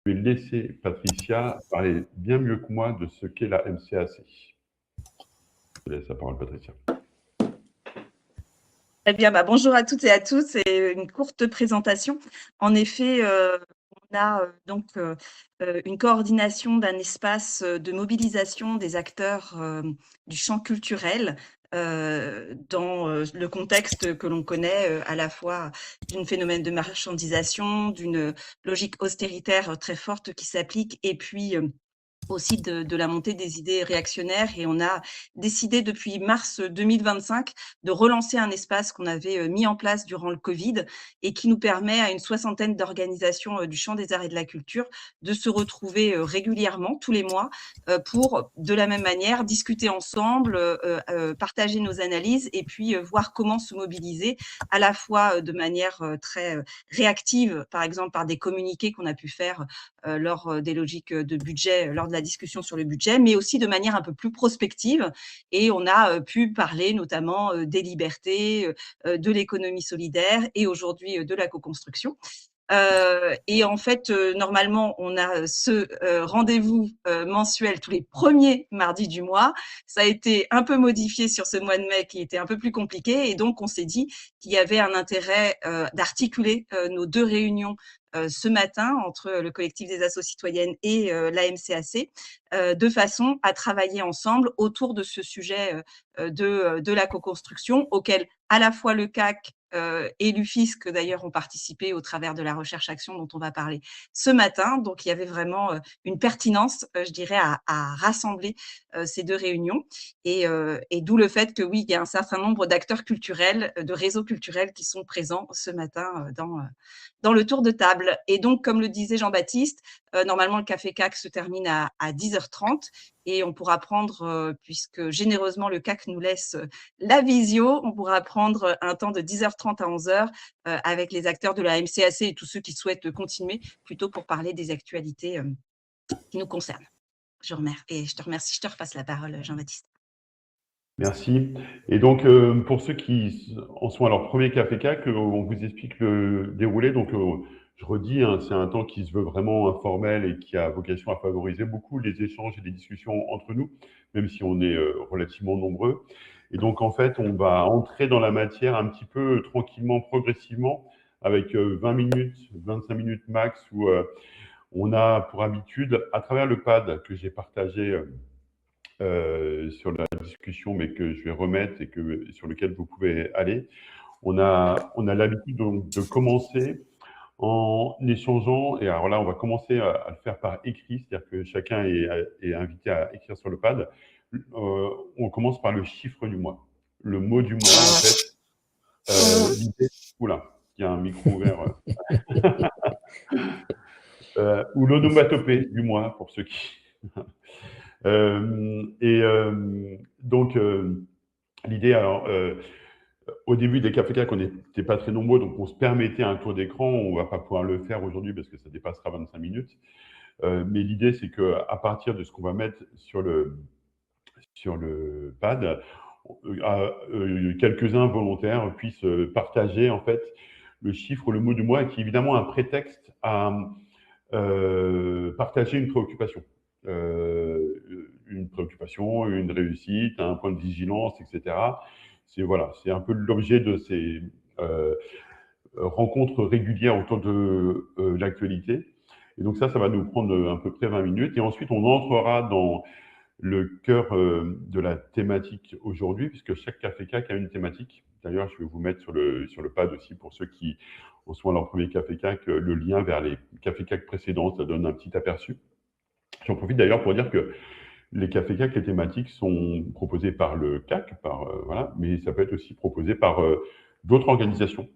Je vais laisser Patricia parler bien mieux que moi de ce qu'est la MCAC. Je te laisse la parole, Patricia. Eh bien, bonjour à toutes et à tous. C'est une courte présentation. En effet, on a une coordination d'un espace de mobilisation des acteurs du champ culturel dans le contexte que l'on connaît à la fois d'un phénomène de marchandisation, d'une logique austéritaire très forte qui s'applique et puis aussi de la montée des idées réactionnaires. Et on a décidé depuis mars 2025 de relancer un espace qu'on avait mis en place durant le Covid et qui nous permet à une soixantaine d'organisations du champ des arts et de la culture de se retrouver régulièrement tous les mois pour, de la même manière, discuter ensemble, partager nos analyses et puis voir comment se mobiliser à la fois de manière très réactive, par exemple par des communiqués qu'on a pu faire lors des logiques de budget, lors de la discussion sur le budget, mais aussi de manière un peu plus prospective. Et on a pu parler notamment des libertés, de l'économie solidaire et aujourd'hui de la co-construction. Et en fait, normalement, on a ce rendez-vous mensuel tous les premiers mardis du mois. Ça a été un peu modifié sur ce mois de mai qui était un peu plus compliqué. Et donc, on s'est dit qu'il y avait un intérêt d'articuler nos deux réunions ce matin entre le collectif des assos citoyennes et la MCAC, de façon à travailler ensemble autour de ce sujet de la co-construction auquel à la fois le CAC et l'UFISC d'ailleurs ont participé au travers de la recherche-action dont on va parler ce matin. Donc, il y avait vraiment une pertinence, je dirais, à rassembler ces deux réunions. Et d'où le fait que oui, il y a un certain nombre d'acteurs culturels, de réseaux culturels qui sont présents ce matin dans le tour de table. Et donc, comme le disait Jean-Baptiste, normalement, le Café CAC se termine à 10h30 et on pourra prendre, puisque généreusement le CAC nous laisse la visio, on pourra prendre un temps de 10h30 à 11h avec les acteurs de la MCAC et tous ceux qui souhaitent continuer, plutôt pour parler des actualités qui nous concernent. Je te remercie, je te repasse la parole, Jean-Baptiste. Merci. Et donc, pour ceux qui en sont à leur premier Café CAC, on vous explique le déroulé. Donc, je redis, hein, c'est un temps qui se veut vraiment informel et qui a vocation à favoriser beaucoup les échanges et les discussions entre nous, même si on est relativement nombreux. Et donc, en fait, on va entrer dans la matière un petit peu tranquillement, progressivement, avec 20 minutes, 25 minutes max, où on a pour habitude, à travers le pad que j'ai partagé sur la discussion, mais que je vais remettre et sur lequel vous pouvez aller. On a l'habitude de commencer en échangeant, et alors là, on va commencer à le faire par écrit, c'est-à-dire que chacun est invité à écrire sur le pad. On commence par le chiffre du mois, le mot du mois, en fait. L'idée, oula, il y a un micro ouvert. Ou l'onomatopée du mois, pour ceux qui... Donc, l'idée, alors, au début des Café Cac, on n'était pas très nombreux, donc on se permettait un tour d'écran. On ne va pas pouvoir le faire aujourd'hui parce que ça dépassera 25 minutes. Mais l'idée, c'est qu'à partir de ce qu'on va mettre sur le pad, quelques-uns volontaires puissent partager en fait le chiffre, le mot du mois, qui est évidemment un prétexte à partager une préoccupation, une réussite, un point de vigilance, etc. C'est un peu l'objet de ces rencontres régulières autour de l'actualité. Et donc ça va nous prendre à peu près 20 minutes. Et ensuite, on entrera dans le cœur de la thématique aujourd'hui, puisque chaque Café CAC a une thématique. D'ailleurs, je vais vous mettre sur le pad aussi, pour ceux qui en sont à leur premier Café CAC, le lien vers les Café CAC précédents. Ça donne un petit aperçu. J'en profite d'ailleurs pour dire que les Café CAC, les thématiques sont proposées par le CAC, voilà, mais ça peut être aussi proposé par d'autres organisations.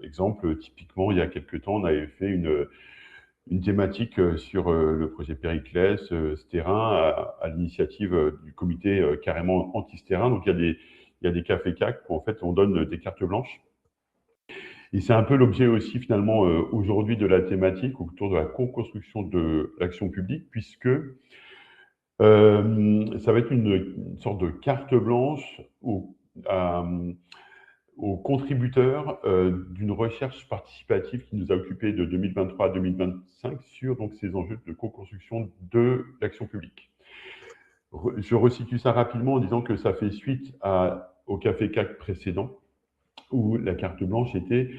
Exemple, typiquement, il y a quelques temps, on avait fait une thématique sur le projet Périclès, Stérin, à l'initiative du comité carrément anti-Stérin. Donc, il y a des Café CAC où, en fait, on donne des cartes blanches. Et c'est un peu l'objet aussi, finalement, aujourd'hui de la thématique autour de la co-construction de l'action publique, puisque ça va être une sorte de carte blanche aux contributeurs d'une recherche participative qui nous a occupés de 2023 à 2025 sur donc, ces enjeux de co-construction de l'action publique. Je resitue ça rapidement en disant que ça fait suite au Café CAC précédent, où la carte blanche était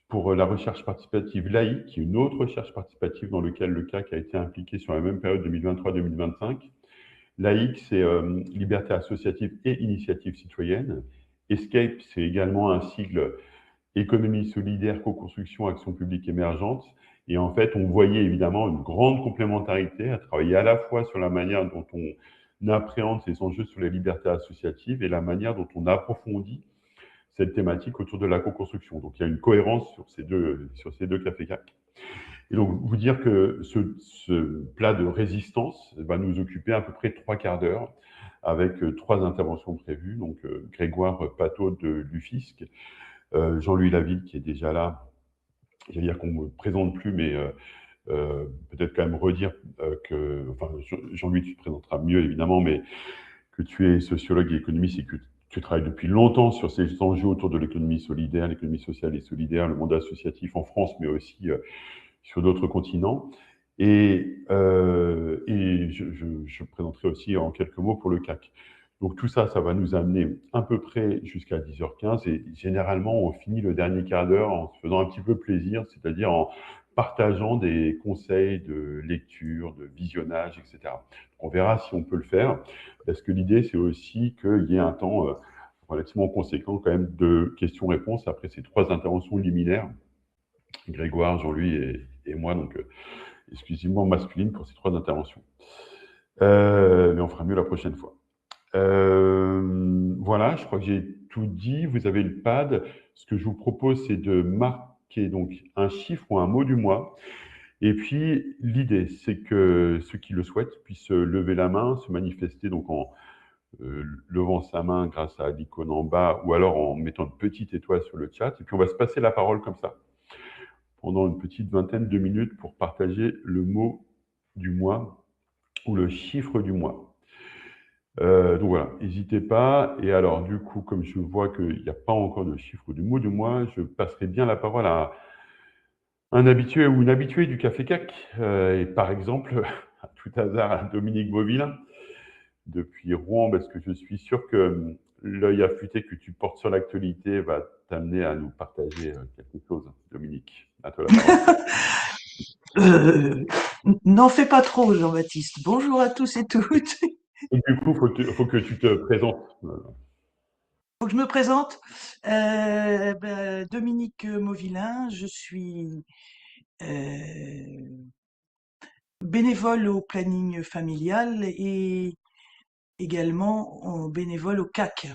pour la recherche participative laïque, qui est une autre recherche participative dans laquelle le CAC a été impliqué sur la même période 2023-2025. Laïque, c'est liberté associative et initiative citoyenne. ESCAPE, c'est également un sigle économie solidaire, co-construction, action publique émergente. Et en fait, on voyait évidemment une grande complémentarité à travailler à la fois sur la manière dont on appréhende ces enjeux sur les libertés associatives et la manière dont on approfondit cette thématique autour de la co-construction. Donc, il y a une cohérence sur ces deux cafés CAC. Et donc, vous dire que ce plat de résistance va nous occuper à peu près 3 quarts d'heure avec 3 interventions prévues. Donc, Grégoire Patot de l'UFISC, Jean-Louis Laville qui est déjà là. J'allais dire qu'on ne me présente plus, mais peut-être quand même redire que, enfin, Jean-Louis, tu te présenteras mieux évidemment, mais que tu es sociologue et économiste et que tu travailles depuis longtemps sur ces enjeux autour de l'économie solidaire, l'économie sociale et solidaire, le monde associatif en France, mais aussi sur d'autres continents. Et je présenterai aussi en quelques mots pour le CAC. Donc tout ça, ça va nous amener à peu près jusqu'à 10h15 et généralement on finit le dernier quart d'heure en se faisant un petit peu plaisir, c'est-à-dire en partageant des conseils de lecture, de visionnage, etc. On verra si on peut le faire, parce que l'idée c'est aussi qu'il y ait un temps relativement conséquent quand même de questions-réponses après ces 3 interventions liminaires, Grégoire, Jean-Louis et moi, donc exclusivement masculine pour ces 3 interventions. Mais on fera mieux la prochaine fois. Voilà, je crois que j'ai tout dit. Vous avez le pad. Ce que je vous propose, c'est de marquer donc un chiffre ou un mot du mois. Et puis, l'idée, c'est que ceux qui le souhaitent puissent lever la main, se manifester donc en levant sa main grâce à l'icône en bas ou alors en mettant une petite étoile sur le chat. Et puis, on va se passer la parole comme ça pendant une petite vingtaine de minutes pour partager le mot du mois ou le chiffre du mois. Donc voilà, n'hésitez pas. Et alors, du coup, comme je vois qu'il n'y a pas encore de chiffre du mot du mois, je passerai bien la parole à un habitué ou une habituée du Café CAC. Et par exemple, à tout hasard, à Dominique Beauvillain, depuis Rouen, parce que je suis sûr que l'œil affûté que tu portes sur l'actualité va t'amener à nous partager quelque chose. Dominique, à toi la parole. N'en fais pas trop, Jean-Baptiste. Bonjour à tous et toutes. Et du coup, faut que tu te présentes. Faut que je me présente. Dominique Mauvillain, je suis bénévole au planning familial et également bénévole au CAC,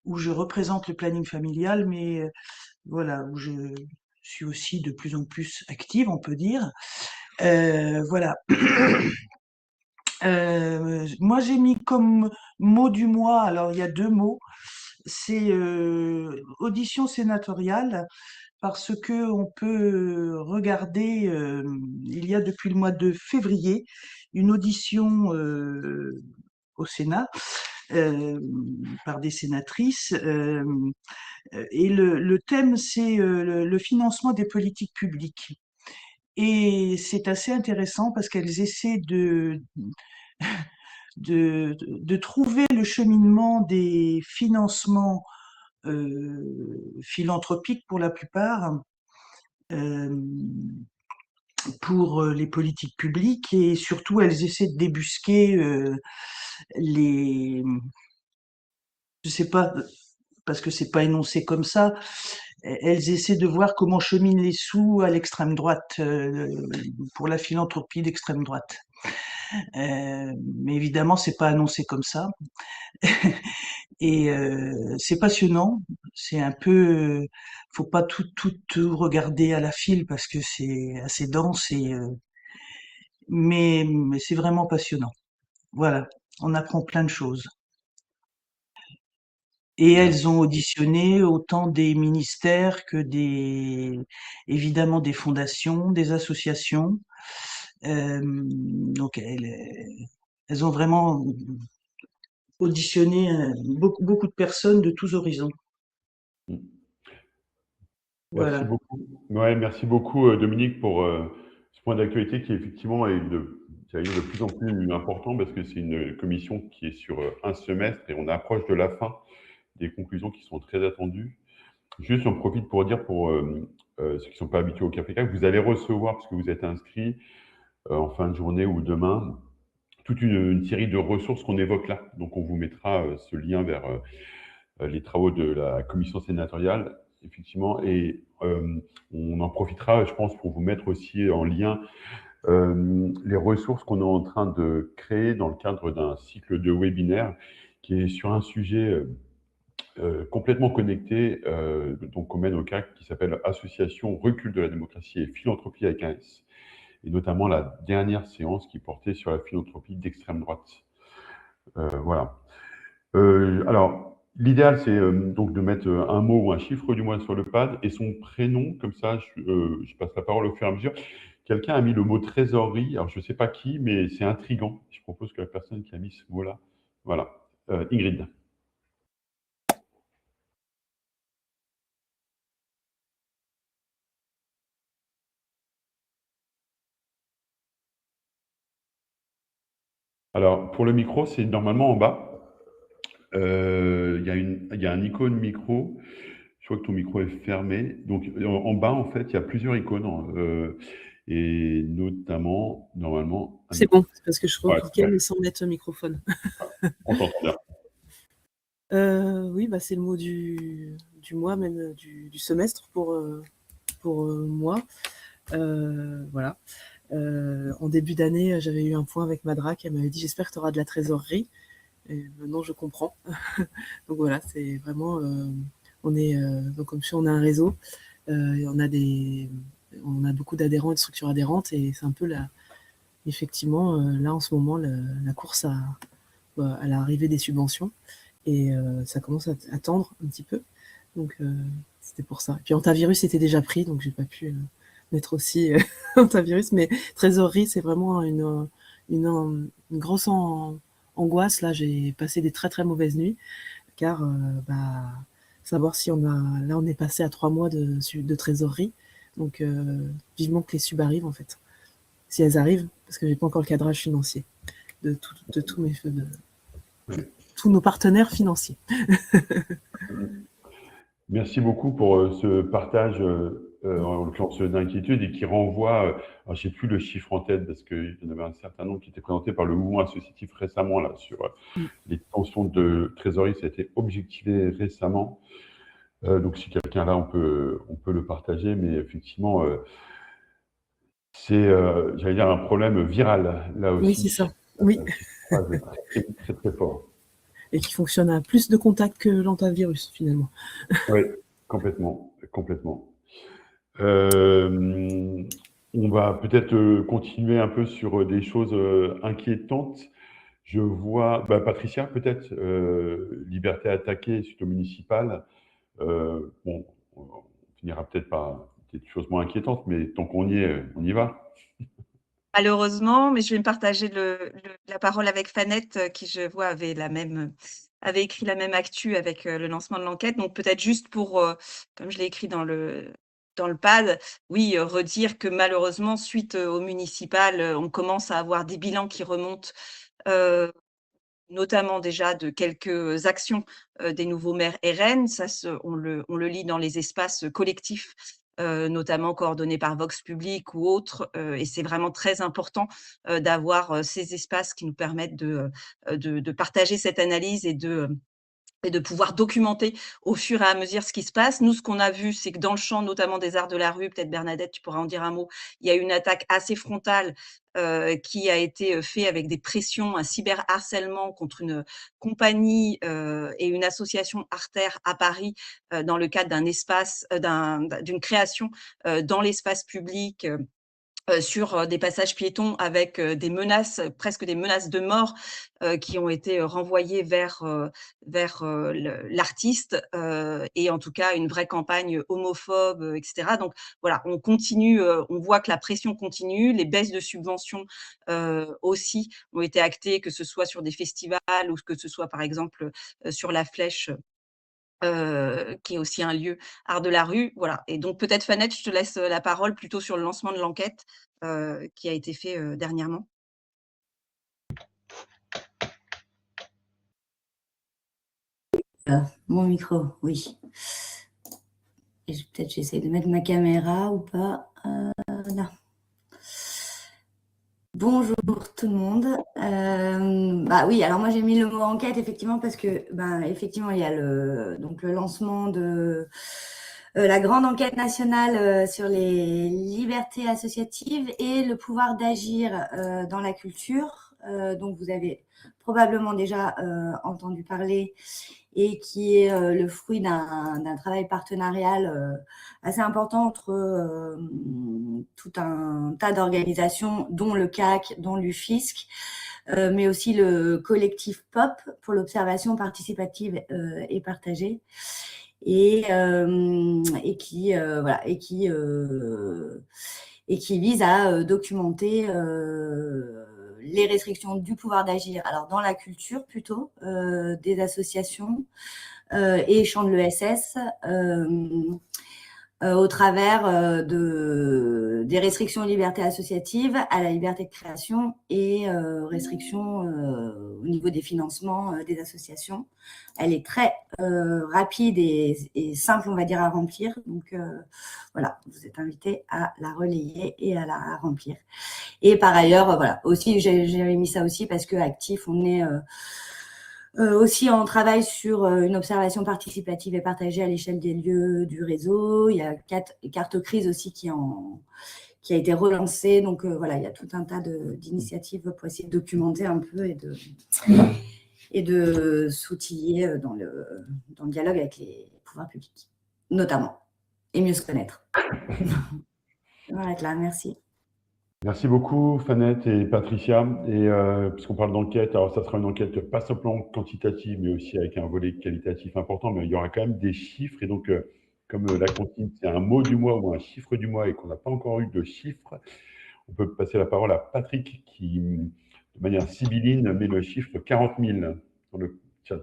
où je représente le planning familial, mais voilà, où je suis aussi de plus en plus active, on peut dire. Voilà. Moi, j'ai mis comme mot du mois, alors il y a 2 mots, c'est audition sénatoriale, parce que on peut regarder, il y a depuis le mois de février une audition au Sénat par des sénatrices, et le thème c'est le financement des politiques publiques. Et c'est assez intéressant parce qu'elles essaient de trouver le cheminement des financements philanthropiques pour la plupart, euh, pour les politiques publiques, et surtout elles essaient de débusquer les, je sais pas, parce que c'est pas énoncé comme ça, elles essaient de voir comment cheminent les sous à l'extrême droite, pour la philanthropie d'extrême droite. Mais évidemment, c'est pas annoncé comme ça. Et c'est passionnant. C'est un peu, faut pas tout regarder à la file parce que c'est assez dense et mais c'est vraiment passionnant. Voilà, on apprend plein de choses. Et elles ont auditionné autant des ministères que évidemment des fondations, des associations. Donc elles ont vraiment auditionné beaucoup de personnes de tous horizons. Mmh. Merci Voilà. beaucoup. Ouais, merci beaucoup, Dominique, pour ce point d'actualité qui effectivement est j'allais dire de plus en plus important parce que c'est une commission qui est sur un semestre et on approche de la fin des conclusions qui sont très attendues. Juste, j'en profite pour dire pour ceux qui ne sont pas habitués au Café Cac, vous allez recevoir, parce que vous êtes inscrits en fin de journée ou demain, toute une série de ressources qu'on évoque là. Donc, on vous mettra ce lien vers les travaux de la commission sénatoriale, effectivement, et on en profitera, je pense, pour vous mettre aussi en lien les ressources qu'on est en train de créer dans le cadre d'un cycle de webinaires qui est sur un sujet complètement connecté, donc qu'on mène au CAC, qui s'appelle Association Recul de la démocratie et philanthropie avec un S, et notamment la dernière séance qui portait sur la philanthropie d'extrême droite. Voilà. Alors, l'idéal, c'est donc de mettre un mot ou un chiffre du moins sur le pad et son prénom, comme ça, je passe la parole au fur et à mesure. Quelqu'un a mis le mot trésorerie, alors je ne sais pas qui, mais c'est intriguant. Je propose que la personne qui a mis ce mot-là, voilà, Ingrid. Alors, pour le micro, c'est normalement en bas. Il y a un icône micro. Je vois que ton micro est fermé. Donc, en bas, en fait, il y a plusieurs icônes, et notamment, normalement, un C'est micro. bon, c'est parce que je Ouais, recliquais, super. mais sans mettre le microphone. On t'entend bien. Oui, bah, c'est le mot du mois, même du semestre pour moi. Voilà. En début d'année, j'avais eu un point avec Madrak. Elle m'avait dit: «J'espère que tu auras de la trésorerie». Et maintenant, je comprends. Donc voilà, c'est vraiment, on est, donc comme si on a un réseau, et on a beaucoup d'adhérents et de structures adhérentes, et c'est un peu effectivement, là, en ce moment, la course à l'arrivée des subventions, et ça commence à tendre un petit peu. Donc c'était pour ça. Et puis antivirus était déjà pris, donc j'ai pas pu mettre aussi antivirus. Mais trésorerie, c'est vraiment une grosse angoisse. Là, j'ai passé des très très mauvaises nuits, car bah, savoir si là on est passé à 3 mois de trésorerie. Donc vivement que les subs arrivent, en fait, si elles arrivent, parce que j'ai pas encore le cadrage financier de tous nos partenaires financiers. Merci beaucoup pour ce partage, en l'occurrence d'inquiétude, et qui renvoie, alors j'ai plus le chiffre en tête parce qu'il y en avait un certain nombre qui étaient présentés par le mouvement associatif récemment là sur les tensions de trésorerie. Ça a été objectivé récemment. Donc si quelqu'un là, on peut le partager, mais effectivement, c'est, j'allais dire, un problème viral là Oui, c'est aussi, ça. Oui, qui se propage très, très, très fort. et qui fonctionne à plus de contacts que l'antivirus, finalement. Oui, complètement, complètement. Euh, on va peut-être continuer un peu sur des choses inquiétantes. Je vois, bah, Patricia, peut-être, liberté attaquée suite au municipal. Bon, on finira peut-être par des choses moins inquiétantes, mais tant qu'on y est, on y va. Malheureusement, mais je vais me partager la parole avec Fanette, qui je vois avait écrit la même actu avec le lancement de l'enquête. Donc peut-être juste pour, comme je l'ai écrit dans le pad, oui, redire que malheureusement, suite au municipal, on commence à avoir des bilans qui remontent, heu, notamment déjà de quelques actions des nouveaux maires RN. Ça, on le lit dans les espaces collectifs, notamment coordonnés par Vox Public ou autres. Et c'est vraiment très important d'avoir ces espaces qui nous permettent de partager cette analyse et de pouvoir documenter au fur et à mesure ce qui se passe. Nous, ce qu'on a vu, c'est que dans le champ, notamment des arts de la rue, peut-être Bernadette, tu pourras en dire un mot, il y a eu une attaque assez frontale qui a été fait avec des pressions, un cyberharcèlement contre une compagnie et une association Artère à Paris dans le cadre d'un espace, d'une création dans l'espace public. Sur des passages piétons avec des menaces, presque des menaces de mort, qui ont été renvoyées vers l'artiste, et en tout cas une vraie campagne homophobe, et cetera. Donc voilà, on continue, on voit que la pression continue, les baisses de subventions aussi ont été actées, que ce soit sur des festivals ou que ce soit par exemple sur la Flèche qui est aussi un lieu art de la rue, voilà. Et donc peut-être Fanette, je te laisse, la parole plutôt sur le lancement de l'enquête, qui a été fait, dernièrement. Mon micro, oui. Et peut-être j'essaie de mettre ma caméra ou pas. Là. Bonjour tout le monde. Bah oui, alors moi j'ai mis le mot enquête effectivement parce que effectivement il y a le lancement de la grande enquête nationale sur les libertés associatives et le pouvoir d'agir dans la culture. Donc vous avez probablement déjà entendu parler et qui est le fruit d'un travail partenarial assez important entre tout un tas d'organisations, dont le CAC, dont l'UFISC, mais aussi le collectif POP pour l'observation participative et partagée, et qui vise à documenter les restrictions du pouvoir d'agir, alors dans la culture plutôt, des associations et champs de l'ESS, au travers des restrictions aux libertés associatives, à la liberté de création et restrictions au niveau des financements des associations. Elle est très rapide et simple, on va dire, à remplir. Donc voilà, vous êtes invités à la relayer et à la remplir. Et par ailleurs, voilà, aussi, j'avais mis ça aussi parce que Actif, on est aussi en travail sur une observation participative et partagée à l'échelle des lieux du réseau. Il y a Cartocrise aussi qui a été relancée. Donc voilà, il y a tout un tas d'initiatives pour essayer de documenter un peu et de s'outiller dans le dialogue avec les pouvoirs publics, notamment, et mieux se connaître. Voilà, là, merci. Merci beaucoup, Fanette et Patricia. Et puisqu'on parle d'enquête, alors ça sera une enquête pas simplement quantitative, mais aussi avec un volet qualitatif important, mais il y aura quand même des chiffres. Et donc, comme la consigne, c'est un mot du mois ou un chiffre du mois et qu'on n'a pas encore eu de chiffres, on peut passer la parole à Patrick qui, de manière sibylline, met le chiffre 40 000 dans le chat.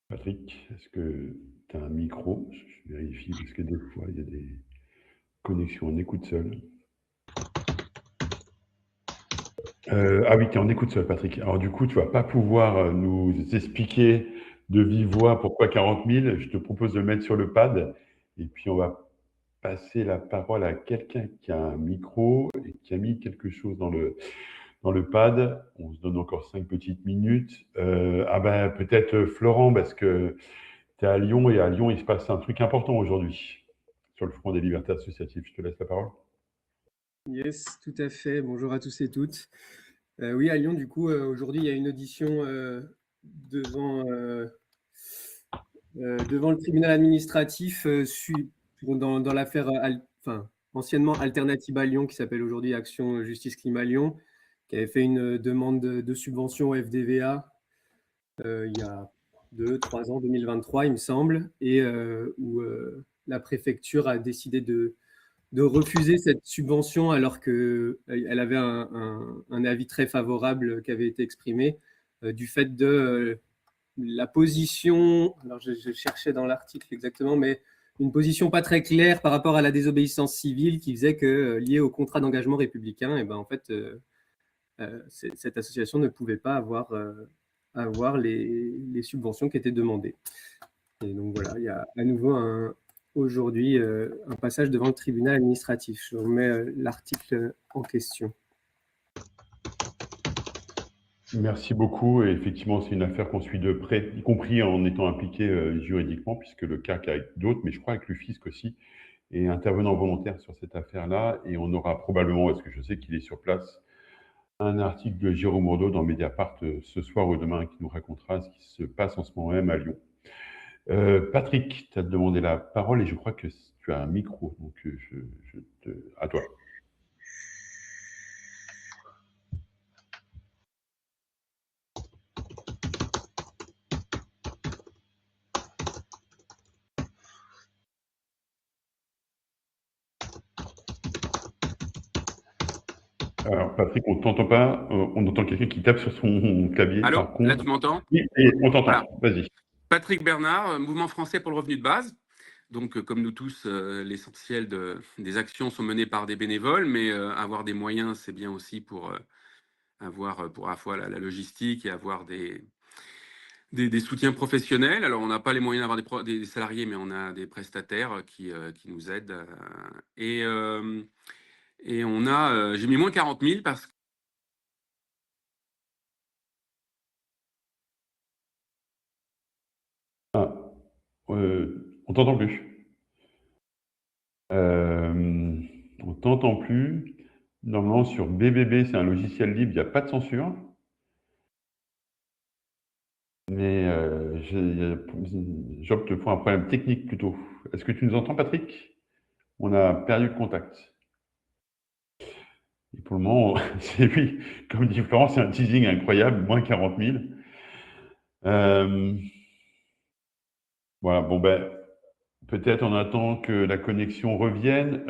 Patrick, est-ce que tu as un micro? Je vérifie parce que des fois, il y a des connexions en écoute seule. Ah oui, tu es en écoute seule, Patrick. Alors du coup, tu vas pas pouvoir nous expliquer de vive voix pourquoi 40 000. Je te propose de le mettre sur le pad et puis on va passer la parole à quelqu'un qui a un micro et qui a mis quelque chose dans le pad. On se donne encore 5 petites minutes. Peut-être Florent, parce que tu es à Lyon et à Lyon, il se passe un truc important aujourd'hui sur le front des libertés associatives. Je te laisse la parole. Yes, tout à fait. Bonjour à tous et toutes. Oui, à Lyon, du coup, aujourd'hui, il y a une audition devant le tribunal administratif dans l'affaire anciennement Alternativa Lyon, qui s'appelle aujourd'hui Action Justice Climat Lyon, qui avait fait une demande de subvention au FDVA il y a 2-3 ans, 2023, il me semble, et où la préfecture a décidé de refuser cette subvention alors qu'elle avait un avis très favorable qui avait été exprimé du fait de la position, alors je cherchais dans l'article exactement, mais une position pas très claire par rapport à la désobéissance civile qui faisait que, liée au contrat d'engagement républicain, et ben en fait, cette association ne pouvait pas avoir les subventions qui étaient demandées. Et donc voilà, il y a à nouveau aujourd'hui un passage devant le tribunal administratif. Je remets l'article en question. Merci beaucoup. Et effectivement, c'est une affaire qu'on suit de près, y compris en étant impliqué juridiquement, puisque le CAC avec d'autres, mais je crois avec l'UFISC aussi, est intervenant volontaire sur cette affaire-là. Et on aura probablement, parce que je sais qu'il est sur place, un article de Jérôme Bourdeau dans Mediapart ce soir ou demain qui nous racontera ce qui se passe en ce moment même à Lyon. Patrick, tu as demandé la parole et je crois que tu as un micro, donc à toi. Alors, Patrick, on t'entend pas. On entend quelqu'un qui tape sur son clavier. Allô, Par contre, là tu m'entends? oui, et on t'entend. Voilà. Vas-y. Patrick Bernard, Mouvement français pour le revenu de base. Donc, comme nous tous, l'essentiel des actions sont menées par des bénévoles, mais avoir des moyens, c'est bien aussi pour avoir pour à la fois la logistique et avoir des soutiens professionnels. Alors, on n'a pas les moyens d'avoir des salariés, mais on a des prestataires qui nous aident. Et on a, j'ai mis moins 40 000 parce que Ah, on t'entend plus. On t'entend plus. Normalement, sur BBB, c'est un logiciel libre, il n'y a pas de censure. Mais j'opte pour un problème technique plutôt. Est-ce que tu nous entends, Patrick? On a perdu le contact. Et pour le moment, c'est lui, comme dit Florent, c'est un teasing incroyable, moins 40 000. Voilà, bon ben, peut-être on attend que la connexion revienne.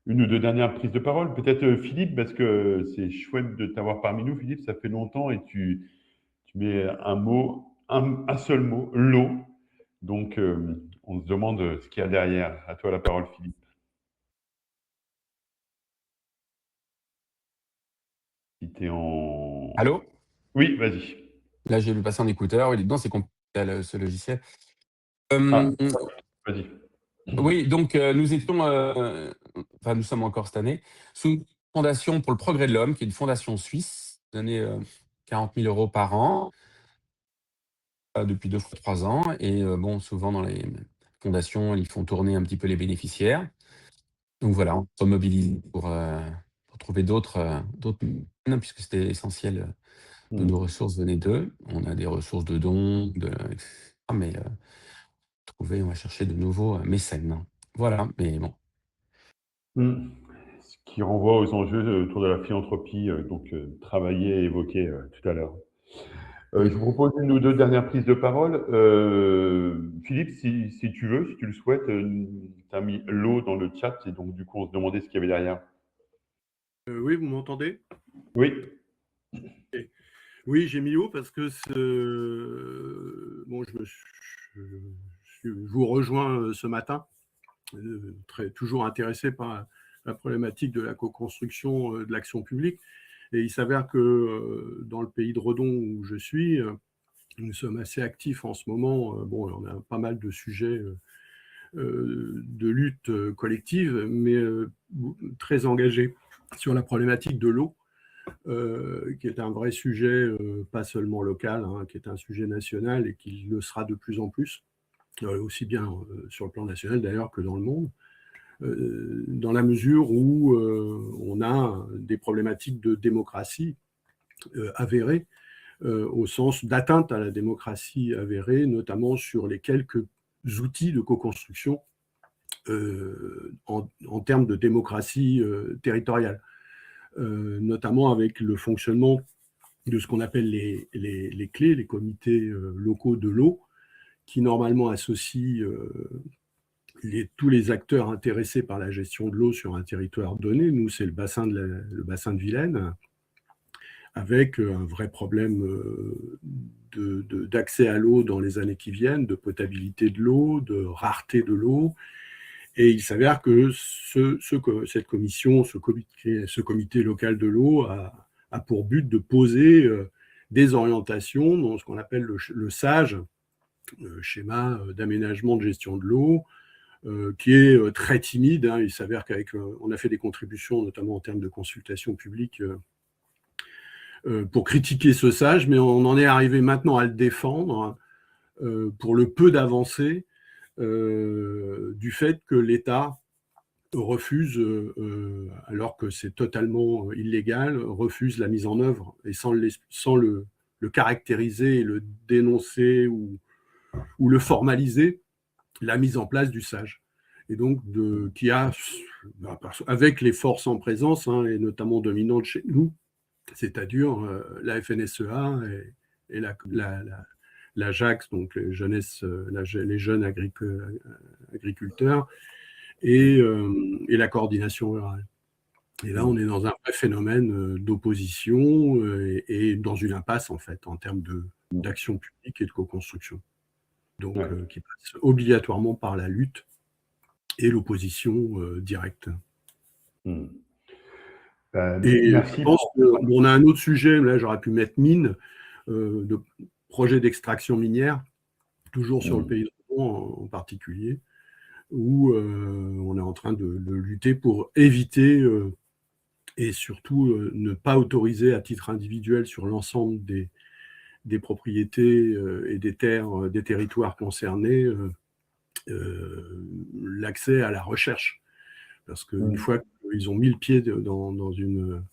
Une ou deux dernières prises de parole. Peut-être Philippe, parce que c'est chouette de t'avoir parmi nous, Philippe, ça fait longtemps et tu mets un mot, un seul mot, l'eau. Donc, on se demande ce qu'il y a derrière. À toi la parole, Philippe. Si tu es en... Allô? Oui, vas-y. Là, j'ai vu passer en écouteur. Oui, non, c'est compliqué ce logiciel. Ah, vas-y. Oui, donc nous étions, enfin nous sommes encore cette année, sous une fondation pour le progrès de l'homme, qui est une fondation suisse, donnée 40 000 euros par an, depuis 2 fois 3 ans. Et bon, souvent dans les fondations, ils font tourner un petit peu les bénéficiaires. Donc voilà, on se mobilise pour trouver d'autres puisque c'était essentiel de nos ressources venaient d'eux. On a des ressources de dons, etc. Mais on va chercher de nouveaux mécènes. Voilà, mais bon. Ce qui renvoie aux enjeux autour de la philanthropie, donc travaillé et évoqué tout à l'heure. Je vous propose une ou deux dernières prises de parole. Philippe, si tu veux, si tu le souhaites, tu as mis l'eau dans le chat et donc du coup on se demandait ce qu'il y avait derrière. Oui, vous m'entendez? Oui. Oui, j'ai mis l'eau parce que bon, je vous rejoins ce matin, toujours intéressé par la problématique de la co-construction de l'action publique. Et il s'avère que dans le pays de Redon où je suis, nous sommes assez actifs en ce moment. Bon, on a pas mal de sujets de lutte collective, mais très engagés sur la problématique de l'eau. Qui est un vrai sujet, pas seulement local, hein, qui est un sujet national et qui le sera de plus en plus, aussi bien sur le plan national d'ailleurs que dans le monde, dans la mesure où on a des problématiques de démocratie avérées, au sens d'atteinte à la démocratie avérée, notamment sur les quelques outils de co-construction en termes de démocratie territoriale. Notamment avec le fonctionnement de ce qu'on appelle les clés, les comités locaux de l'eau, qui normalement associent tous les acteurs intéressés par la gestion de l'eau sur un territoire donné. Nous, c'est le bassin de Vilaine, avec un vrai problème d'accès à l'eau dans les années qui viennent, de potabilité de l'eau, de rareté de l'eau. Et il s'avère que cette commission, ce comité local de l'eau a pour but de poser des orientations dans ce qu'on appelle le SAGE, le schéma d'aménagement de gestion de l'eau, qui est très timide. Hein. Il s'avère on a fait des contributions, notamment en termes de consultation publique, pour critiquer ce SAGE, mais on en est arrivé maintenant à le défendre pour le peu d'avancées du fait que l'État refuse, alors que c'est totalement illégal, refuse la mise en œuvre et sans le caractériser et le dénoncer ou le formaliser, la mise en place du SAGE. Et donc, qui a, avec les forces en présence, hein, et notamment dominantes chez nous, c'est-à-dire la FNSEA et la JAX, donc les jeunes agriculteurs, et la coordination rurale. Et là, on est dans un vrai phénomène d'opposition et dans une impasse, en fait, en termes d'action publique et de co-construction. Donc, qui passe obligatoirement par la lutte et l'opposition directe. Et Merci. je pense qu'on a un autre sujet, là j'aurais pu mettre mine, de projet d'extraction minière, toujours sur le pays de Rouen en particulier, où on est en train de lutter pour éviter et surtout ne pas autoriser à titre individuel sur l'ensemble des propriétés et des terres, des territoires concernés, l'accès à la recherche. Parce qu'une fois qu'ils ont mis le pied dans une...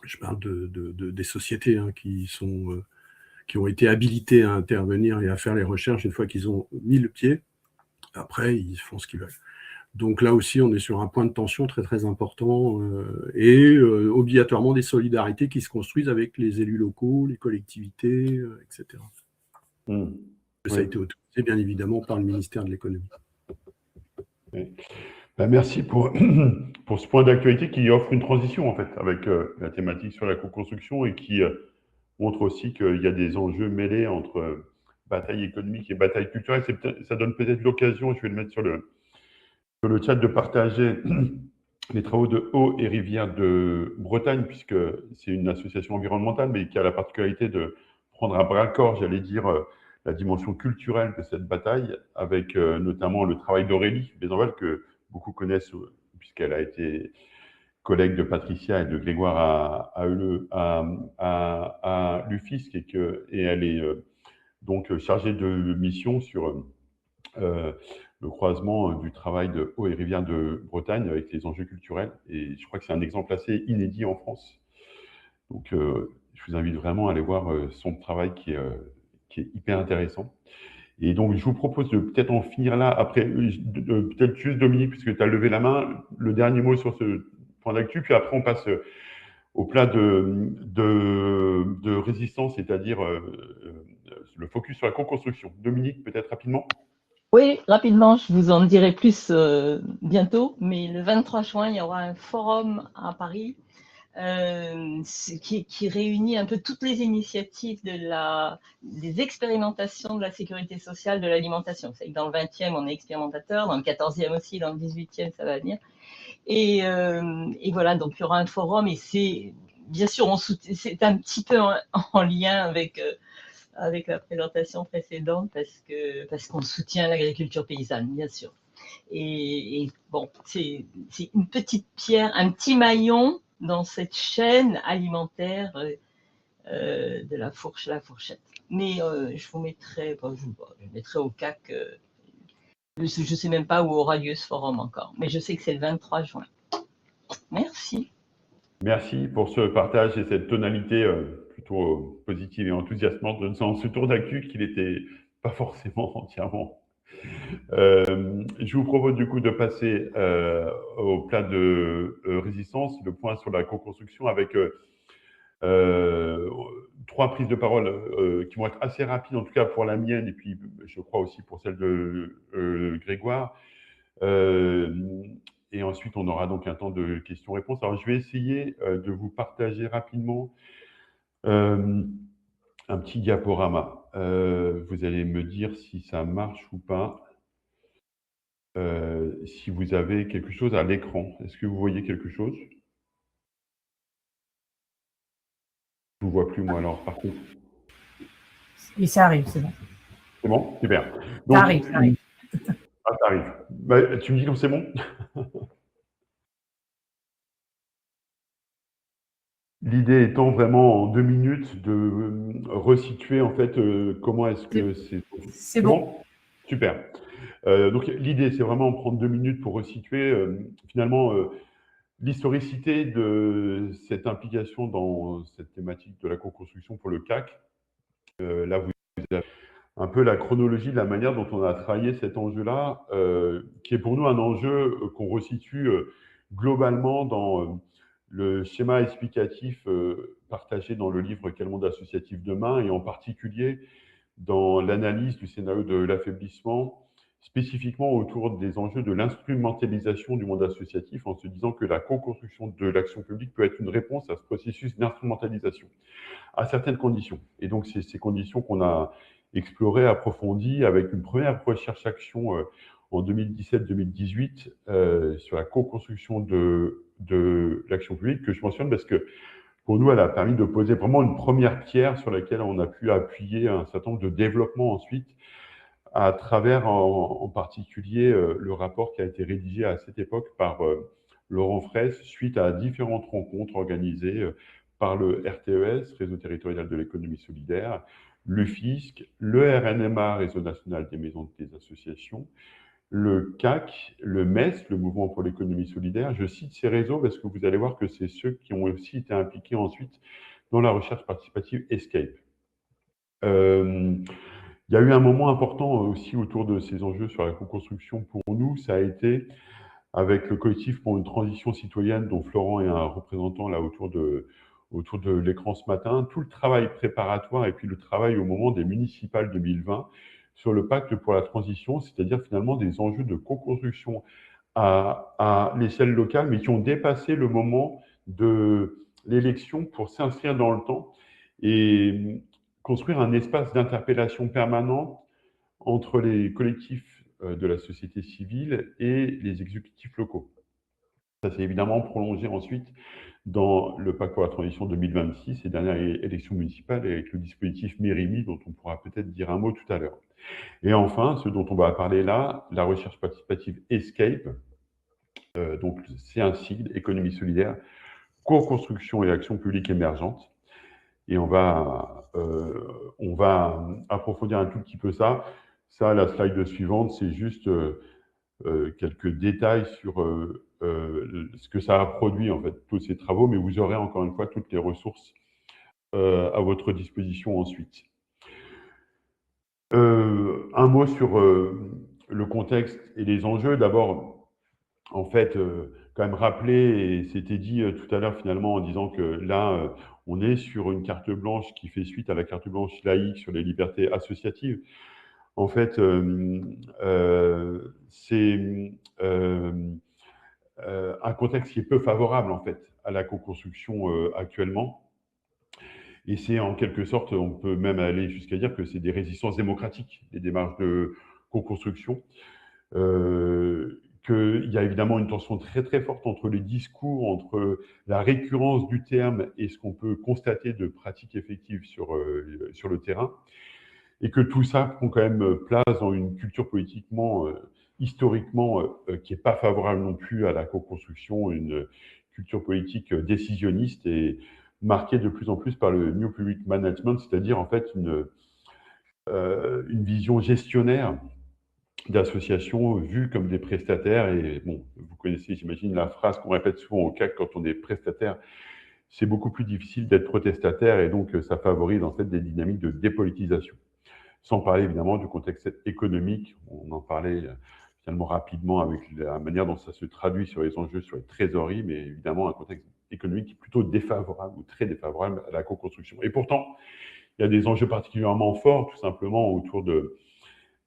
Je parle des sociétés hein, qui ont été habilitées à intervenir et à faire les recherches, une fois qu'ils ont mis le pied, après, ils font ce qu'ils veulent. Donc là aussi, on est sur un point de tension très très important et obligatoirement des solidarités qui se construisent avec les élus locaux, les collectivités, etc. Ça a été autorisé bien évidemment par le ministère de l'économie. Merci pour ce point d'actualité qui offre une transition en fait avec la thématique sur la co-construction et qui montre aussi qu'il y a des enjeux mêlés entre bataille économique et bataille culturelle. Ça donne peut-être l'occasion, je vais le mettre sur le chat, de partager les travaux de Eau et Rivières de Bretagne, puisque c'est une association environnementale, mais qui a la particularité de prendre à bras-le-corps, j'allais dire, la dimension culturelle de cette bataille, avec notamment le travail d'Aurélie Bézenval, que beaucoup connaissent, puisqu'elle a été collègue de Patricia et de Grégoire à l'UFISC, et elle est donc chargée de mission sur le croisement du travail de Eau et Rivières de Bretagne avec les enjeux culturels. Et je crois que c'est un exemple assez inédit en France. Donc, je vous invite vraiment à aller voir son travail qui est hyper intéressant. Et donc, je vous propose de peut-être en finir là. Après, peut-être juste Dominique, puisque tu as levé la main, le dernier mot sur ce point d'actu. Puis après, on passe au plat de résistance, c'est-à-dire le focus sur la co-construction. Dominique, peut-être rapidement. Oui, rapidement, je vous en dirai plus bientôt, mais le 23 juin, il y aura un forum à Paris qui réunit un peu toutes les initiatives des expérimentations de la sécurité sociale de l'alimentation. C'est que dans le 20e, on est expérimentateur, dans le 14e aussi, dans le 18e, ça va venir. Et voilà, donc il y aura un forum et c'est, bien sûr, c'est un petit peu en lien avec la présentation précédente parce qu'on soutient l'agriculture paysanne, bien sûr. Et bon, c'est une petite pierre, un petit maillon dans cette chaîne alimentaire de la fourchette. Mais je vous mettrai, je mettrai au CAC, je ne sais même pas où aura lieu ce forum encore, mais je sais que c'est le 23 juin. Merci. Merci pour ce partage et cette tonalité plutôt positive et enthousiasmante dans ce tour d'actu qui n'était pas forcément entièrement. Je vous propose du coup de passer au plat de résistance, le point sur la co-construction avec 3 prises de parole qui vont être assez rapides, en tout cas pour la mienne et puis je crois aussi pour celle de Grégoire. Et ensuite, on aura donc un temps de questions-réponses. Alors, je vais essayer de vous partager rapidement un petit diaporama. Vous allez me dire si ça marche ou pas. Si vous avez quelque chose à l'écran. Est-ce que vous voyez quelque chose? Je ne vous vois plus, moi, alors, par contre. Oui, ça arrive, c'est bon. C'est bon? Super. Donc, Ça arrive. Ah, ça arrive. Bah, tu me dis quand c'est bon? L'idée étant vraiment en 2 minutes de resituer en fait comment est-ce que c'est. C'est bon. Super. Donc l'idée c'est vraiment prendre 2 minutes pour resituer finalement l'historicité de cette implication dans cette thématique de la co-construction pour le CAC. Là vous avez un peu la chronologie de la manière dont on a travaillé cet enjeu-là, qui est pour nous un enjeu qu'on resitue globalement dans le schéma explicatif partagé dans le livre Quel monde associatif demain, et en particulier dans l'analyse du scénario de l'affaiblissement spécifiquement autour des enjeux de l'instrumentalisation du monde associatif, en se disant que la co-construction de l'action publique peut être une réponse à ce processus d'instrumentalisation, à certaines conditions. Et donc, c'est ces conditions qu'on a explorées, approfondies, avec une première recherche-action en 2017-2018 sur la co-construction de l'action publique, que je mentionne parce que pour nous, elle a permis de poser vraiment une première pierre sur laquelle on a pu appuyer un certain nombre de développements ensuite, à travers en particulier le rapport qui a été rédigé à cette époque par Laurent Fraisse, suite à différentes rencontres organisées par le RTES, Réseau territorial de l'économie solidaire, le FISC, le RNMA, Réseau national des maisons des associations, le CAC, le MES, le Mouvement pour l'économie solidaire. Je cite ces réseaux parce que vous allez voir que c'est ceux qui ont aussi été impliqués ensuite dans la recherche participative ESCAPE. Il y a eu un moment important aussi autour de ces enjeux sur la co-construction pour nous, ça a été avec le collectif pour une transition citoyenne dont Florent est un représentant là autour de l'écran ce matin, tout le travail préparatoire et puis le travail au moment des municipales 2020 sur le pacte pour la transition, c'est-à-dire finalement des enjeux de co-construction à l'échelle locale, mais qui ont dépassé le moment de l'élection pour s'inscrire dans le temps et construire un espace d'interpellation permanent entre les collectifs de la société civile et les exécutifs locaux. Ça s'est évidemment prolongé ensuite dans le pacte pour la transition 2026 et dernière élection municipale avec le dispositif Mérimi dont on pourra peut-être dire un mot tout à l'heure. Et enfin, ce dont on va parler là, la recherche participative ESCAPE, donc c'est un sigle, économie solidaire, co-construction et action publique émergente. Et on va approfondir un tout petit peu ça. Ça, la slide suivante, c'est juste quelques détails sur ce que ça a produit, en fait, tous ces travaux, mais vous aurez encore une fois toutes les ressources à votre disposition ensuite. Un mot sur le contexte et les enjeux. D'abord, en fait, quand même rappeler, et c'était dit tout à l'heure finalement en disant que là, on est sur une carte blanche qui fait suite à la carte blanche laïque sur les libertés associatives. En fait, c'est un contexte qui est peu favorable en fait à la co-construction actuellement. Et c'est en quelque sorte, on peut même aller jusqu'à dire que c'est des résistances démocratiques, les démarches de co-construction. Qu'il y a évidemment une tension très très forte entre les discours, entre la récurrence du terme et ce qu'on peut constater de pratiques effectives sur le terrain, et que tout ça prend quand même place dans une culture politiquement, historiquement, qui n'est pas favorable non plus à la co-construction, une culture politique décisionniste et marquée de plus en plus par le New Public Management, c'est-à-dire en fait une vision gestionnaire d'associations vues comme des prestataires. Et bon, vous connaissez, j'imagine, la phrase qu'on répète souvent au CAC quand on est prestataire, c'est beaucoup plus difficile d'être protestataire et donc ça favorise en fait des dynamiques de dépolitisation. Sans parler évidemment du contexte économique, on en parlait finalement rapidement avec la manière dont ça se traduit sur les enjeux, sur les trésoreries, mais évidemment un contexte économique plutôt défavorable ou très défavorable à la co-construction. Et pourtant, il y a des enjeux particulièrement forts, tout simplement autour de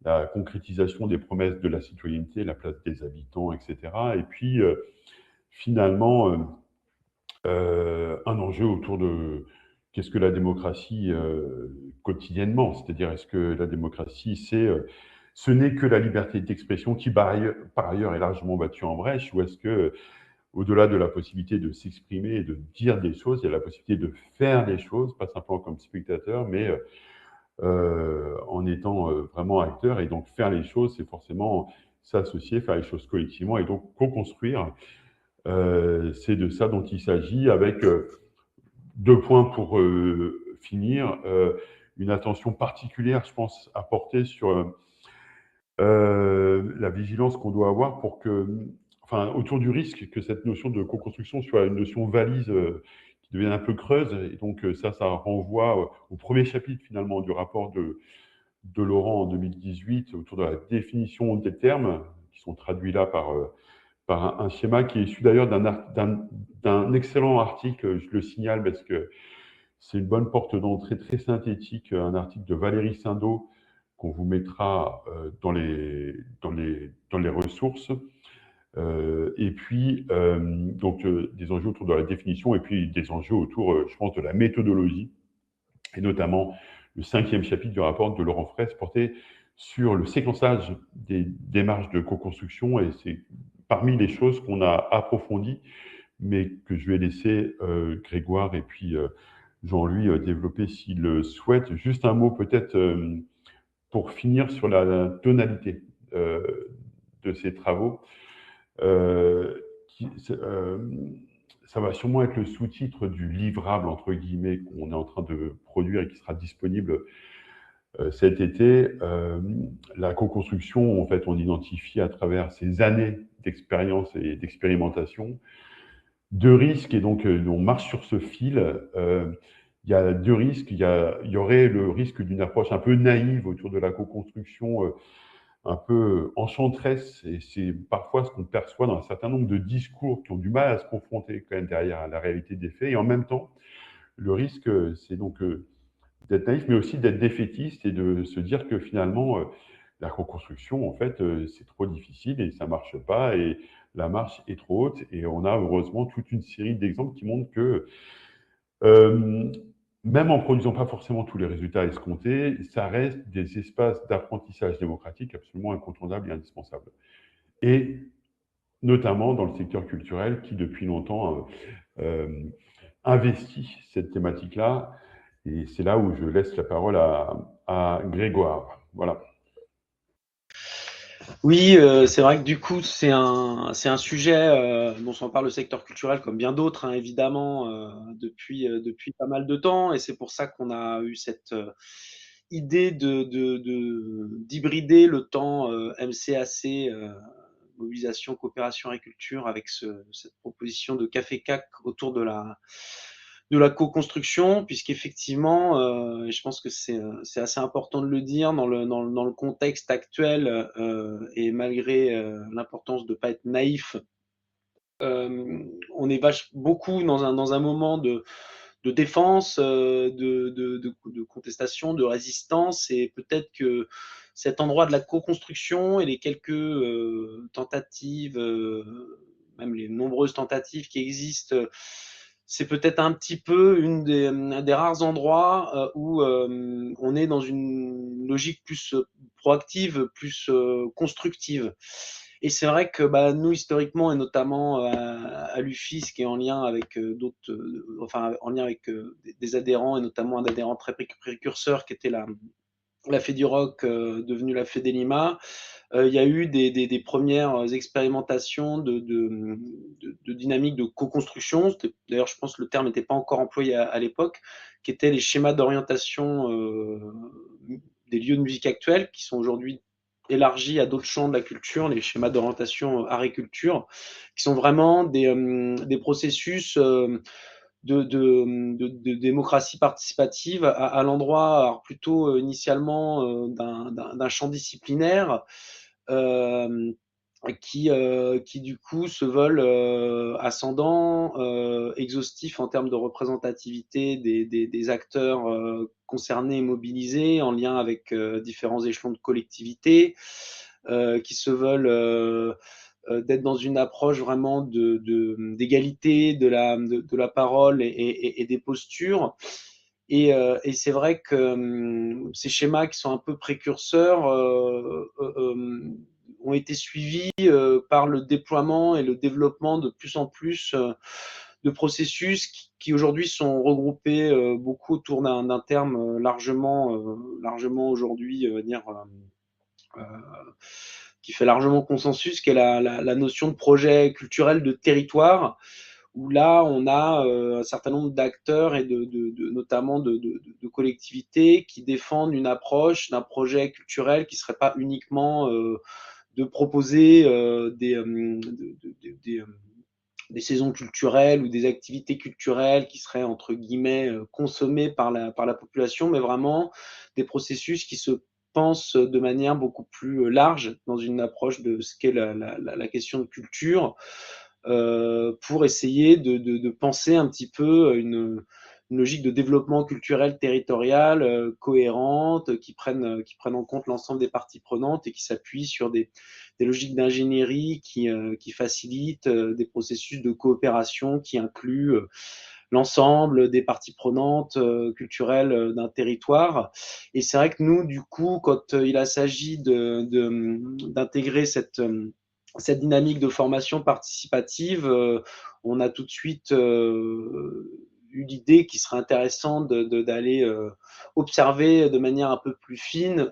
la concrétisation des promesses de la citoyenneté, la place des habitants, etc. Et puis, finalement, un enjeu autour de qu'est-ce que la démocratie quotidiennement, c'est-à-dire est-ce que la démocratie, ce n'est que la liberté d'expression qui, par ailleurs, est largement battue en brèche, ou est-ce que, au-delà de la possibilité de s'exprimer et de dire des choses, il y a la possibilité de faire des choses, pas simplement comme spectateur, mais en étant vraiment acteur. Et donc, faire les choses, c'est forcément s'associer, faire les choses collectivement et donc co-construire. C'est de ça dont il s'agit, avec 2 points pour finir. Une attention particulière, je pense, à porter sur la vigilance qu'on doit avoir pour que, enfin, autour du risque que cette notion de co-construction soit une notion valise qui devienne un peu creuse. Et donc, ça renvoie au premier chapitre, finalement, du rapport de Laurent en 2018, autour de la définition des termes, qui sont traduits là par un schéma qui est issu d'ailleurs d'un excellent article, je le signale parce que c'est une bonne porte d'entrée très synthétique, un article de Valérie Sindeau qu'on vous mettra dans les ressources. Et puis, donc, des enjeux autour de la définition et puis des enjeux autour, je pense, de la méthodologie, et notamment le 5e chapitre du rapport de Laurent Fraisse portait sur le séquençage des démarches de co-construction, et c'est parmi les choses qu'on a approfondies, mais que je vais laisser Grégoire et puis Jean-Louis développer s'il le souhaite. Juste un mot peut-être pour finir sur la tonalité de ces travaux. Ça va sûrement être le sous-titre du livrable, entre guillemets, qu'on est en train de produire et qui sera disponible cet été. La co-construction, en fait, on identifie à travers ces années d'expérience et d'expérimentation deux risques, et donc on marche sur ce fil. Il y a deux risques. Il y aurait le risque d'une approche un peu naïve autour de la co-construction, un peu enchanteresse, et c'est parfois ce qu'on perçoit dans un certain nombre de discours qui ont du mal à se confronter quand même derrière la réalité des faits. Et en même temps, le risque, c'est donc d'être naïf, mais aussi d'être défaitiste et de se dire que finalement, la reconstruction, en fait, c'est trop difficile et ça marche pas, et la marche est trop haute. Et on a heureusement toute une série d'exemples qui montrent que même en produisant pas forcément tous les résultats escomptés, ça reste des espaces d'apprentissage démocratique absolument incontournables et indispensables. Et notamment dans le secteur culturel qui, depuis longtemps, investit cette thématique-là. Et c'est là où je laisse la parole à Grégoire. Voilà. Oui, c'est vrai que du coup, c'est un sujet dont on parle, le secteur culturel, comme bien d'autres, hein, évidemment, depuis pas mal de temps. Et c'est pour ça qu'on a eu cette idée d'hybrider le temps MCAC, mobilisation, coopération et culture, avec cette proposition de Café CAC autour de la co-construction, puisqu'effectivement, et je pense que c'est assez important de le dire, dans le contexte actuel, et malgré l'importance de ne pas être naïf, on est beaucoup dans un moment de défense, de contestation, de résistance, et peut-être que cet endroit de la co-construction et les quelques tentatives, même les nombreuses tentatives qui existent, c'est peut-être un petit peu un des rares endroits où on est dans une logique plus proactive, plus constructive. Et c'est vrai que nous, historiquement, et notamment à l'UFIS, qui est en lien avec d'autres, enfin en lien avec des adhérents, et notamment un adhérent très précurseur qui était la Fée du Roc, devenue la Fée des Limas, il y a eu des premières expérimentations de dynamique de co-construction. D'ailleurs, je pense que le terme n'était pas encore employé à l'époque, qui étaient les schémas d'orientation des lieux de musique actuels, qui sont aujourd'hui élargis à d'autres champs de la culture, les schémas d'orientation art et culture, qui sont vraiment des processus de démocratie participative à l'endroit, plutôt initialement d'un champ disciplinaire, qui du coup se veulent ascendants, exhaustifs en termes de représentativité des acteurs concernés et mobilisés, en lien avec différents échelons de collectivité, qui se veulent d'être dans une approche vraiment d'égalité de la parole et des postures. Et c'est vrai que ces schémas qui sont un peu précurseurs ont été suivis par le déploiement et le développement de plus en plus de processus qui aujourd'hui sont regroupés beaucoup autour d'un terme largement aujourd'hui, dire, qui fait largement consensus, qui est la notion de projet culturel de territoire, où là, on a un certain nombre d'acteurs et notamment de collectivités qui défendent une approche d'un projet culturel qui ne serait pas uniquement de proposer des saisons culturelles ou des activités culturelles qui seraient, entre guillemets, consommées par la population, mais vraiment des processus qui se pensent de manière beaucoup plus large dans une approche de ce qu'est la question de culture, pour essayer de penser un petit peu une logique de développement culturel territorial cohérente, qui prennent en compte l'ensemble des parties prenantes et qui s'appuient sur des logiques d'ingénierie qui facilitent des processus de coopération qui incluent l'ensemble des parties prenantes culturelles d'un territoire. Et c'est vrai que nous, du coup, quand il s'agit d'intégrer cette dynamique de formation participative, on a tout de suite eu l'idée qu'il serait intéressant d'aller observer de manière un peu plus fine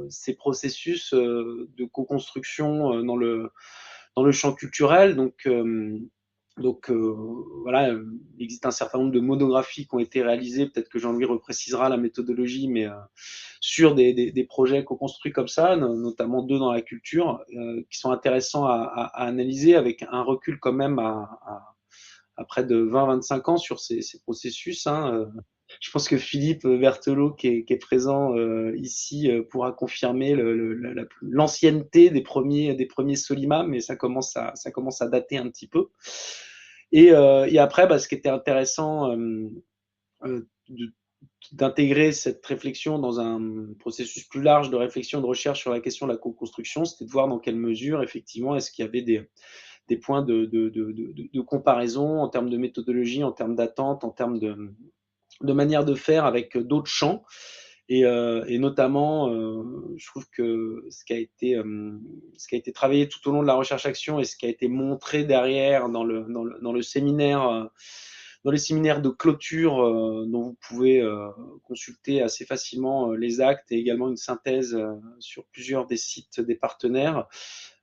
ces processus de co-construction dans le champ culturel. Donc voilà, il existe un certain nombre de monographies qui ont été réalisées, peut-être que Jean-Louis reprécisera la méthodologie, mais sur des projets co-construits comme ça, notamment 2 dans la culture, qui sont intéressants à analyser avec un recul quand même à près de 20-25 ans sur ces processus. Je pense que Philippe Berthelot, qui est présent ici, pourra confirmer l'ancienneté des premiers Solima, mais ça commence à dater un petit peu. Et après, ce qui était intéressant d'intégrer cette réflexion dans un processus plus large de réflexion, de recherche sur la question de la co-construction, c'était de voir dans quelle mesure, effectivement, est-ce qu'il y avait des points de comparaison en termes de méthodologie, en termes d'attente, en termes de manière de faire avec d'autres champs. Et notamment, je trouve que ce qui a été travaillé tout au long de la recherche-action et ce qui a été montré derrière dans le séminaire, dans les séminaires de clôture dont vous pouvez consulter assez facilement les actes et également une synthèse sur plusieurs des sites des partenaires,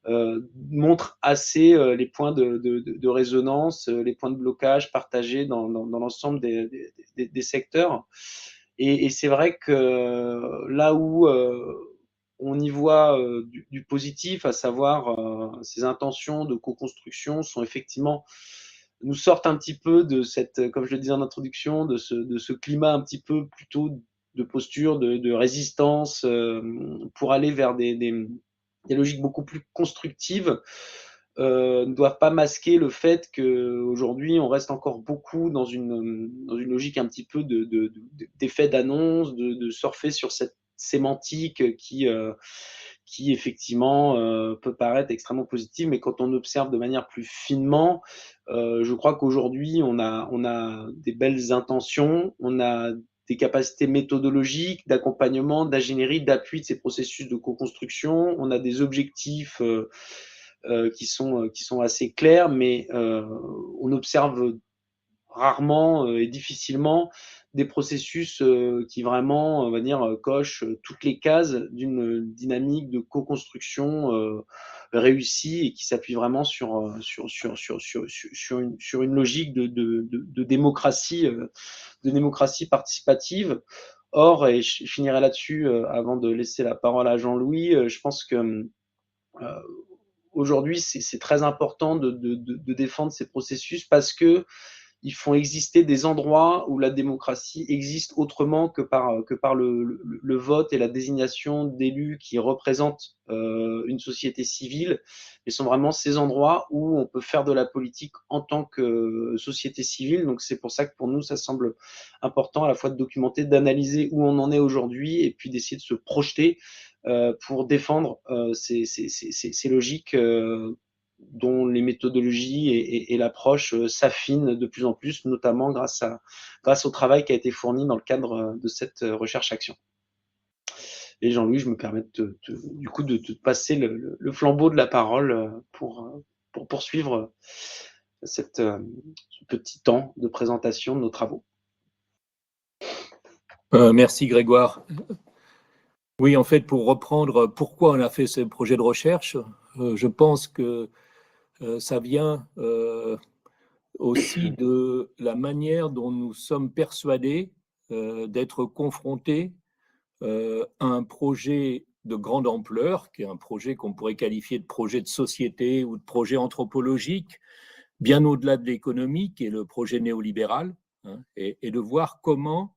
montre assez les points de résonance, les points de blocage partagés dans l'ensemble des secteurs. Et c'est vrai que là où on y voit du positif, à savoir ces intentions de co-construction sont effectivement, nous sortent un petit peu de cette, comme je le disais en introduction, de ce climat un petit peu plutôt de posture, de résistance, pour aller vers des logiques beaucoup plus constructives, ne doivent pas masquer le fait qu'aujourd'hui, on reste encore beaucoup dans une logique un petit peu d'effet d'annonce, de surfer sur cette sémantique qui effectivement peut paraître extrêmement positive, mais quand on observe de manière plus finement, je crois qu'aujourd'hui, on a des belles intentions, on a des capacités méthodologiques, d'accompagnement, d'ingénierie, d'appui de ces processus de co-construction, on a des objectifs qui sont assez clairs, mais on observe rarement et difficilement des processus qui vraiment, on va dire, cochent toutes les cases d'une dynamique de co-construction réussie et qui s'appuie vraiment sur une logique de démocratie participative. Or, et je finirai là-dessus avant de laisser la parole à Jean-Louis, je pense que aujourd'hui, c'est très important de défendre ces processus parce que ils font exister des endroits où la démocratie existe autrement que par le vote et la désignation d'élus qui représentent une société civile. Et sont vraiment ces endroits où on peut faire de la politique en tant que société civile. Donc c'est pour ça que pour nous, ça semble important à la fois de documenter, d'analyser où on en est aujourd'hui et puis d'essayer de se projeter pour défendre ces logiques dont les méthodologies et l'approche s'affinent de plus en plus, notamment grâce au travail qui a été fourni dans le cadre de cette recherche-action. Et Jean-Louis, je me permets du coup de te passer le flambeau de la parole pour poursuivre ce petit temps de présentation de nos travaux. Merci Grégoire. Oui, en fait, pour reprendre pourquoi on a fait ce projet de recherche, je pense que ça vient aussi de la manière dont nous sommes persuadés d'être confrontés à un projet de grande ampleur, qui est un projet qu'on pourrait qualifier de projet de société ou de projet anthropologique, bien au-delà de l'économie, qui est le projet néolibéral, hein, et de voir comment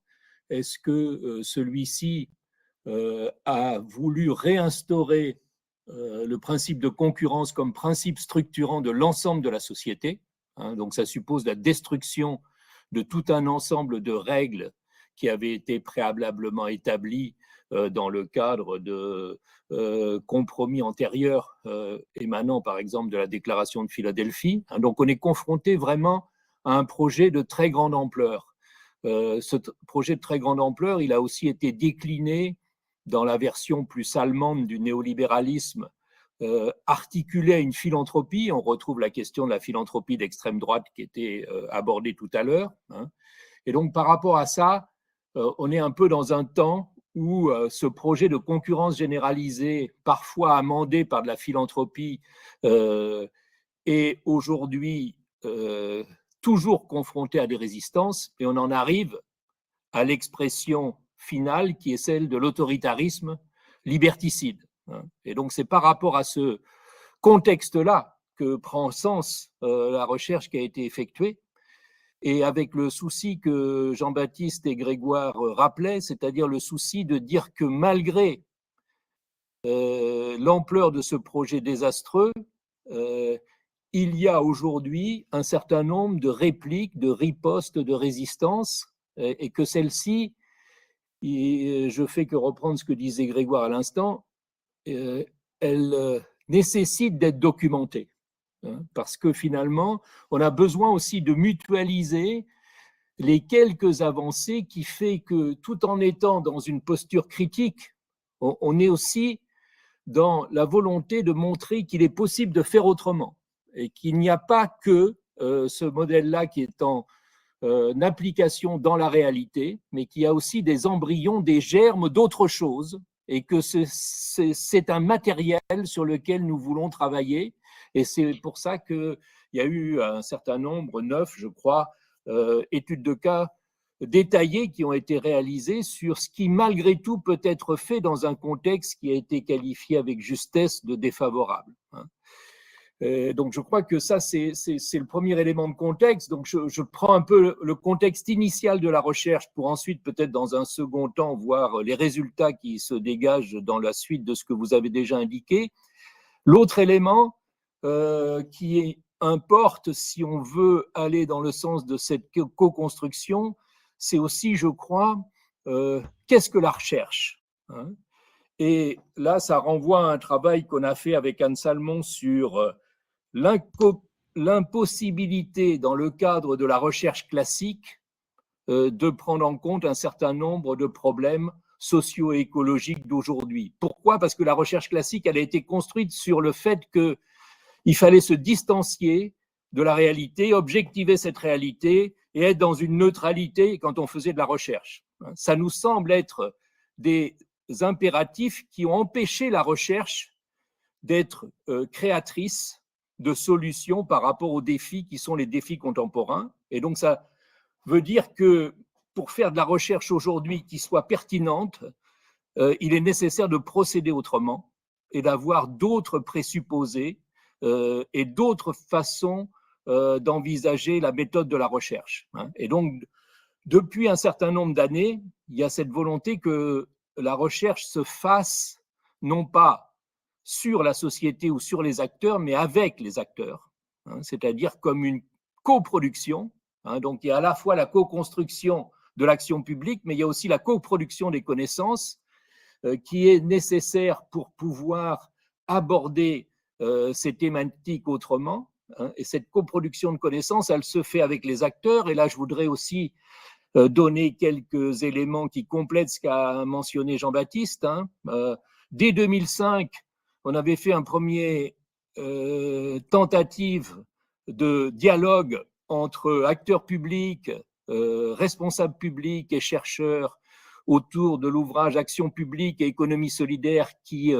est-ce que celui-ci a voulu réinstaurer le principe de concurrence comme principe structurant de l'ensemble de la société. Hein, donc ça suppose la destruction de tout un ensemble de règles qui avaient été préalablement établies dans le cadre de compromis antérieurs émanant par exemple de la déclaration de Philadelphie. Donc on est confronté vraiment à un projet de très grande ampleur. Ce projet de très grande ampleur, il a aussi été décliné dans la version plus allemande du néolibéralisme, articulé à une philanthropie. On retrouve la question de la philanthropie d'extrême droite qui était abordée tout à l'heure. Et donc par rapport à ça, on est un peu dans un temps où ce projet de concurrence généralisée, parfois amendé par de la philanthropie, est aujourd'hui toujours confronté à des résistances, et on en arrive à l'expression finale qui est celle de l'autoritarisme liberticide. Et donc c'est par rapport à ce contexte-là que prend sens la recherche qui a été effectuée, et avec le souci que Jean-Baptiste et Grégoire rappelaient, c'est-à-dire le souci de dire que malgré l'ampleur de ce projet désastreux, il y a aujourd'hui un certain nombre de répliques, de ripostes, de résistances, et que celles-ci, je fais que reprendre ce que disait Grégoire à l'instant, elles nécessitent d'être documentées. Parce que finalement, on a besoin aussi de mutualiser les quelques avancées qui fait que tout en étant dans une posture critique, on est aussi dans la volonté de montrer qu'il est possible de faire autrement et qu'il n'y a pas que ce modèle-là qui est en application dans la réalité, mais qu'il y a aussi des embryons, des germes d'autres choses, et que c'est un matériel sur lequel nous voulons travailler. Et c'est pour ça qu'il y a eu un certain nombre, 9, je crois, études de cas détaillées qui ont été réalisées sur ce qui, malgré tout, peut être fait dans un contexte qui a été qualifié avec justesse de défavorable. Donc, je crois que ça, c'est le premier élément de contexte. Donc, je prends un peu le contexte initial de la recherche pour ensuite, peut-être dans un second temps, voir les résultats qui se dégagent dans la suite de ce que vous avez déjà indiqué. L'autre élément qui importe si on veut aller dans le sens de cette co-construction, c'est aussi, je crois, qu'est-ce que la recherche, Et là, ça renvoie à un travail qu'on a fait avec Anne Salmon sur l'impossibilité, dans le cadre de la recherche classique, de prendre en compte un certain nombre de problèmes socio-écologiques d'aujourd'hui. Pourquoi ? Parce que la recherche classique, elle a été construite sur le fait qu'il fallait se distancier de la réalité, objectiver cette réalité et être dans une neutralité quand on faisait de la recherche. Ça nous semble être des impératifs qui ont empêché la recherche d'être créatrice de solutions par rapport aux défis qui sont les défis contemporains. Et donc ça veut dire que pour faire de la recherche aujourd'hui qui soit pertinente, il est nécessaire de procéder autrement et d'avoir d'autres présupposés et d'autres façons d'envisager la méthode de la recherche. Et donc, depuis un certain nombre d'années, il y a cette volonté que la recherche se fasse non pas sur la société ou sur les acteurs, mais avec les acteurs, c'est-à-dire comme une coproduction. Donc, il y a à la fois la co-construction de l'action publique, mais il y a aussi la coproduction des connaissances qui est nécessaire pour pouvoir aborder ces thématiques autrement. Et cette coproduction de connaissances, elle se fait avec les acteurs. Et là, je voudrais aussi donner quelques éléments qui complètent ce qu'a mentionné Jean-Baptiste. Dès 2005, on avait fait un premier tentative de dialogue entre acteurs publics, responsables publics et chercheurs autour de l'ouvrage Action publique et économie solidaire qui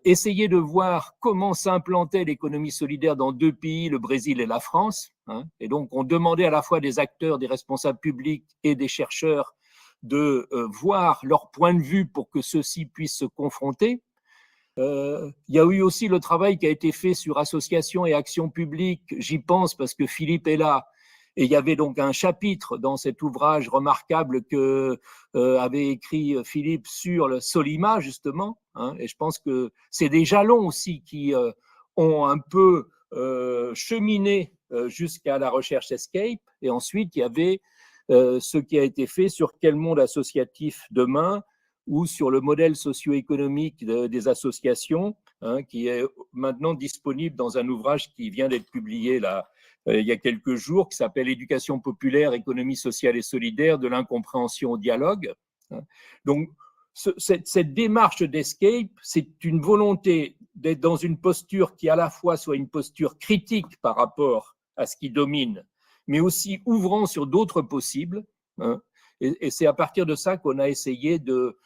essayait de voir comment s'implantait l'économie solidaire dans deux pays, le Brésil et la France. Et donc, on demandait à la fois des acteurs, des responsables publics et des chercheurs de voir leur point de vue pour que ceux-ci puissent se confronter. Il y a eu aussi le travail qui a été fait sur association et action publique. J'y pense parce que Philippe est là. Et il y avait donc un chapitre dans cet ouvrage remarquable que avait écrit Philippe sur le Solima, justement. Et je pense que c'est des jalons aussi qui ont un peu cheminé jusqu'à la recherche Escape. Et ensuite, il y avait ce qui a été fait sur quel monde associatif demain, ou sur le modèle socio-économique des associations, qui est maintenant disponible dans un ouvrage qui vient d'être publié là, il y a quelques jours, qui s'appelle « Éducation populaire, économie sociale et solidaire, de l'incompréhension au dialogue ». Donc, cette démarche d'Escape, c'est une volonté d'être dans une posture qui à la fois soit une posture critique par rapport à ce qui domine, mais aussi ouvrant sur d'autres possibles. Et c'est à partir de ça qu'on a essayé de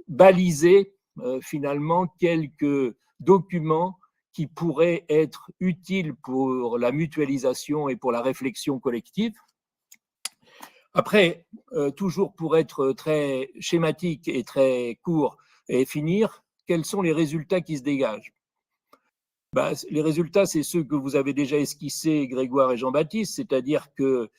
baliser finalement quelques documents qui pourraient être utiles pour la mutualisation et pour la réflexion collective. Après, toujours pour être très schématique et très court et finir, quels sont les résultats qui se dégagent? Les résultats, c'est ceux que vous avez déjà esquissés, Grégoire et Jean-Baptiste, c'est-à-dire que